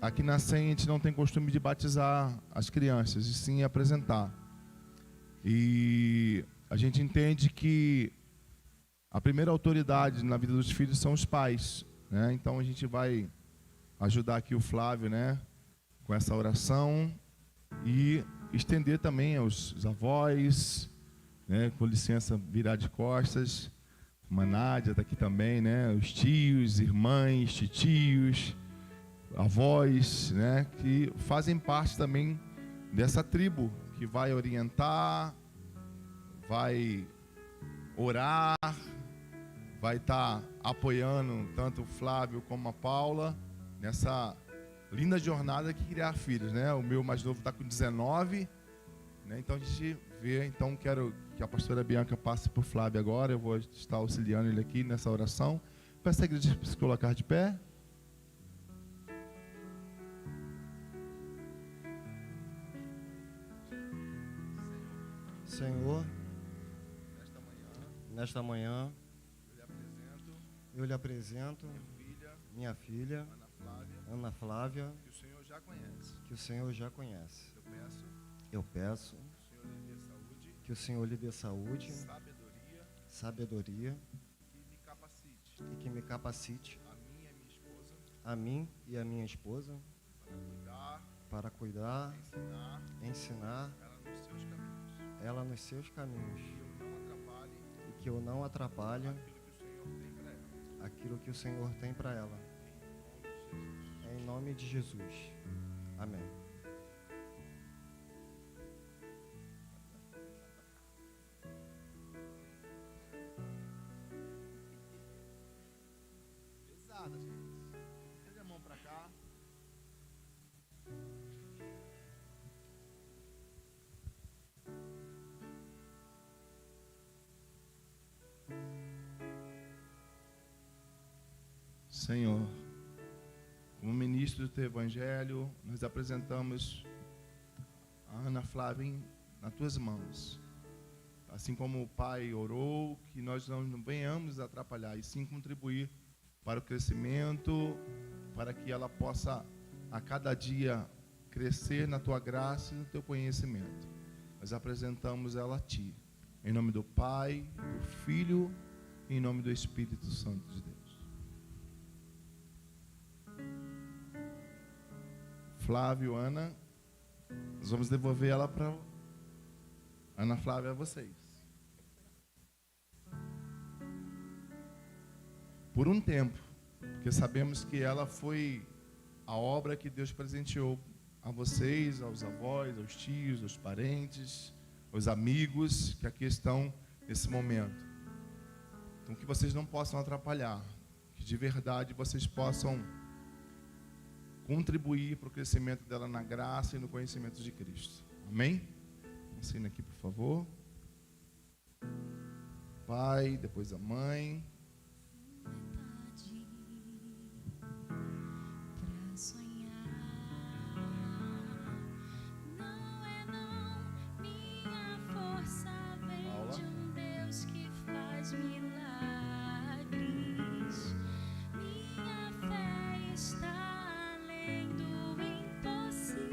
Aqui na SEM a gente não tem costume de batizar as crianças, e sim apresentar. E a gente entende que a primeira autoridade na vida dos filhos são os pais, né? Então a gente vai ajudar aqui o Flávio, né, com essa oração e estender também aos avós, né, com licença, virar de costas. A Nádia está aqui também, né, os tios, irmãs, titios, avós, né, que fazem parte também dessa tribo que vai orientar, vai orar, vai estar apoiando tanto o Flávio como a Paula nessa linda jornada que criar filhos, né? O meu mais novo está com 19, né? Então a gente vê, então quero que a pastora Bianca passe por Flávio agora, eu vou estar auxiliando ele aqui nessa oração. Peço a igreja para se colocar de pé. Senhor, nesta manhã, eu lhe apresento minha filha, Ana Flávia, Que o Senhor já conhece. que o Senhor já conhece. Eu peço Eu peço que o Senhor lhe dê saúde, que o Senhor lhe dê saúde, sabedoria sabedoria e me capacite e que me capacite, a mim e a minha esposa a mim e a minha esposa, para cuidar, para cuidar, ensinar ensinar ela nos seus caminhos. ela nos seus caminhos Que eu não atrapalhe e que eu não atrapalhe aquilo que o Senhor tem para ela. aquilo que o Senhor tem para ela. Em nome de Jesus. Amém. Pesada, gente. Estende a mão para cá. Senhor, como ministro do Teu Evangelho, nós apresentamos a Ana Flávia nas Tuas mãos. Assim como o Pai orou, que nós não venhamos atrapalhar, e sim contribuir para o crescimento, para que ela possa a cada dia crescer na Tua graça e no Teu conhecimento. Nós apresentamos ela a Ti, em nome do Pai, do Filho e em nome do Espírito Santo de Deus. Flávio, Ana, nós vamos devolver ela para Ana Flávia a vocês. Por um tempo, porque sabemos que ela foi a obra que Deus presenteou a vocês, aos avós, aos tios, aos parentes, aos amigos que aqui estão nesse momento. Então que vocês não possam atrapalhar, que de verdade vocês possam contribuir para o crescimento dela na graça e no conhecimento de Cristo. Amém? Assina aqui, por favor. Pai, depois a mãe. Pra sonhar, não é não, minha força vem Paula. de um Deus que faz milagres. Minha fé está além do impossível.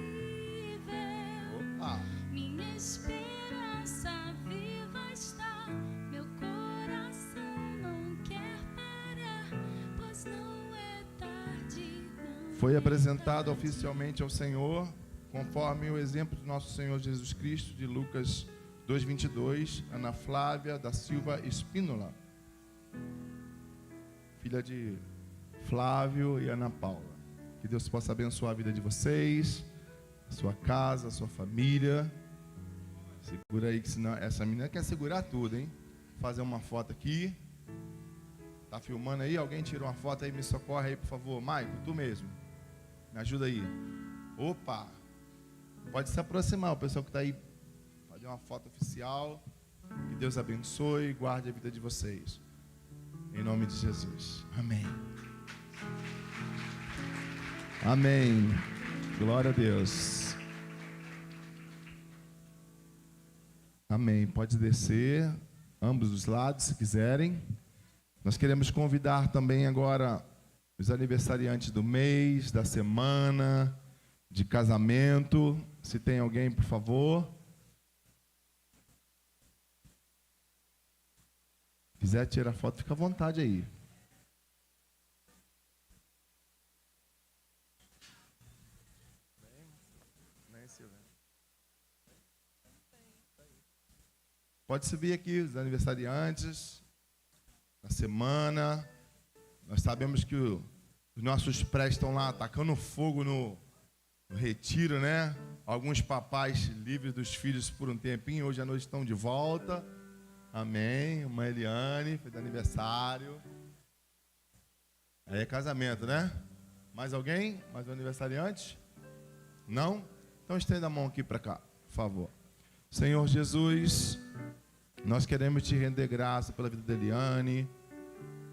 Opa! Minha esperança viva está, meu coração não quer parar, pois não é tarde. Não Foi é apresentado tarde. oficialmente ao Senhor, conforme o exemplo do nosso Senhor Jesus Cristo, de Lucas 2:22, Ana Flávia da Silva Espínola, filha de Flávio e Ana Paula. Que Deus possa abençoar a vida de vocês, a sua casa, a sua família. Segura aí, que senão essa menina quer segurar tudo, hein? Vou fazer uma foto aqui. Tá filmando aí? Alguém tirou uma foto aí? Me socorre aí, por favor. Maico, tu mesmo. Me ajuda aí. Opa! Pode se aproximar, o pessoal que está aí. Fazer uma foto oficial. Que Deus abençoe e guarde a vida de vocês. Em nome de Jesus. Amém. Amém. Glória a Deus. Amém. Pode descer, ambos os lados, se quiserem. Nós queremos convidar também agora os aniversariantes do mês, da semana, de casamento. Se tem alguém, por favor. quiser tirar foto, fica à vontade aí. Pode subir aqui os aniversariantes da semana. Nós sabemos que os nossos prés estão lá atacando fogo no retiro, né? Alguns papais livres dos filhos por um tempinho, hoje à noite estão de volta. Amém. Uma Eliane, fez aniversário. Aí é casamento, né? Mais alguém? Mais um aniversariante? Não? Então estenda a mão aqui para cá, por favor. Senhor Jesus, nós queremos te render graça pela vida da Eliane,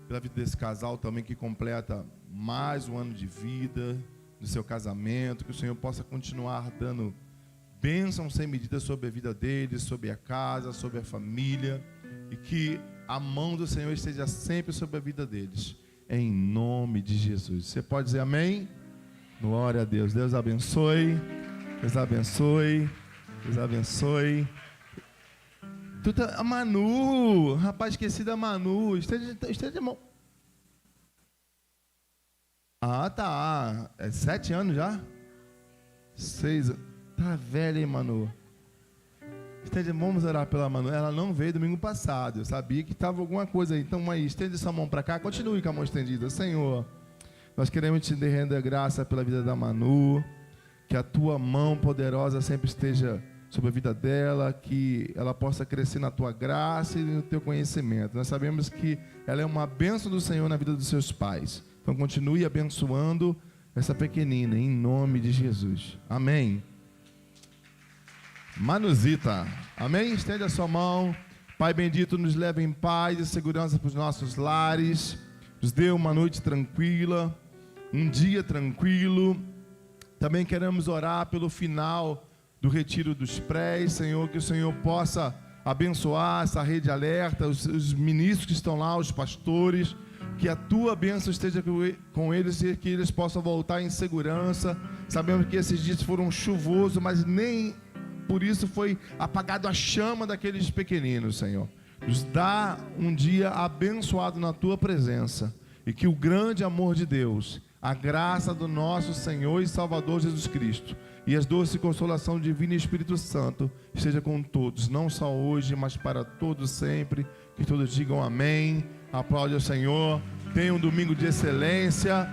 pela vida desse casal também que completa mais um ano de vida, do seu casamento, que o Senhor possa continuar dando bênção sem medida sobre a vida deles, sobre a casa, sobre a família, e que a mão do Senhor esteja sempre sobre a vida deles, em nome de Jesus. Você pode dizer amém? Glória a Deus. Deus abençoe, Deus abençoe, Deus abençoe. A Manu, rapaz, esqueci da Manu. Esteja de mão. Ah, tá. É 7 anos já? 6 anos. Tá velha, hein, Manu? Vamos orar pela Manu. Ela não veio domingo passado. Eu sabia que estava alguma coisa aí. Então, aí, estende sua mão para cá. Continue com a mão estendida. Senhor, nós queremos te render graça pela vida da Manu. Que a tua mão poderosa sempre esteja sobre a vida dela, que ela possa crescer na tua graça e no teu conhecimento. Nós sabemos que ela é uma bênção do Senhor na vida dos seus pais. Então continue abençoando essa pequenina, em nome de Jesus. Amém. Manuzita, amém? Estende a sua mão. Pai bendito, nos leve em paz e segurança para os nossos lares. Nos dê uma noite tranquila, um dia tranquilo. Também queremos orar pelo final do retiro dos prés, Senhor, que o Senhor possa abençoar essa rede alerta, os ministros que estão lá, os pastores, que a tua bênção esteja com eles e que eles possam voltar em segurança. Sabemos que esses dias foram chuvosos, mas nem por isso foi apagado a chama daqueles pequeninos, Senhor. Nos dá um dia abençoado na tua presença e que o grande amor de Deus, a graça do nosso Senhor e Salvador Jesus Cristo e as doces consolação divina e Espírito Santo esteja com todos, não só hoje, mas para todos sempre. Que todos digam amém. Aplaude ao Senhor. Tenha um domingo de excelência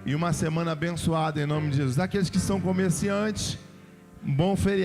e uma semana abençoada em nome de Jesus. Aqueles que são comerciantes, um bom feriado.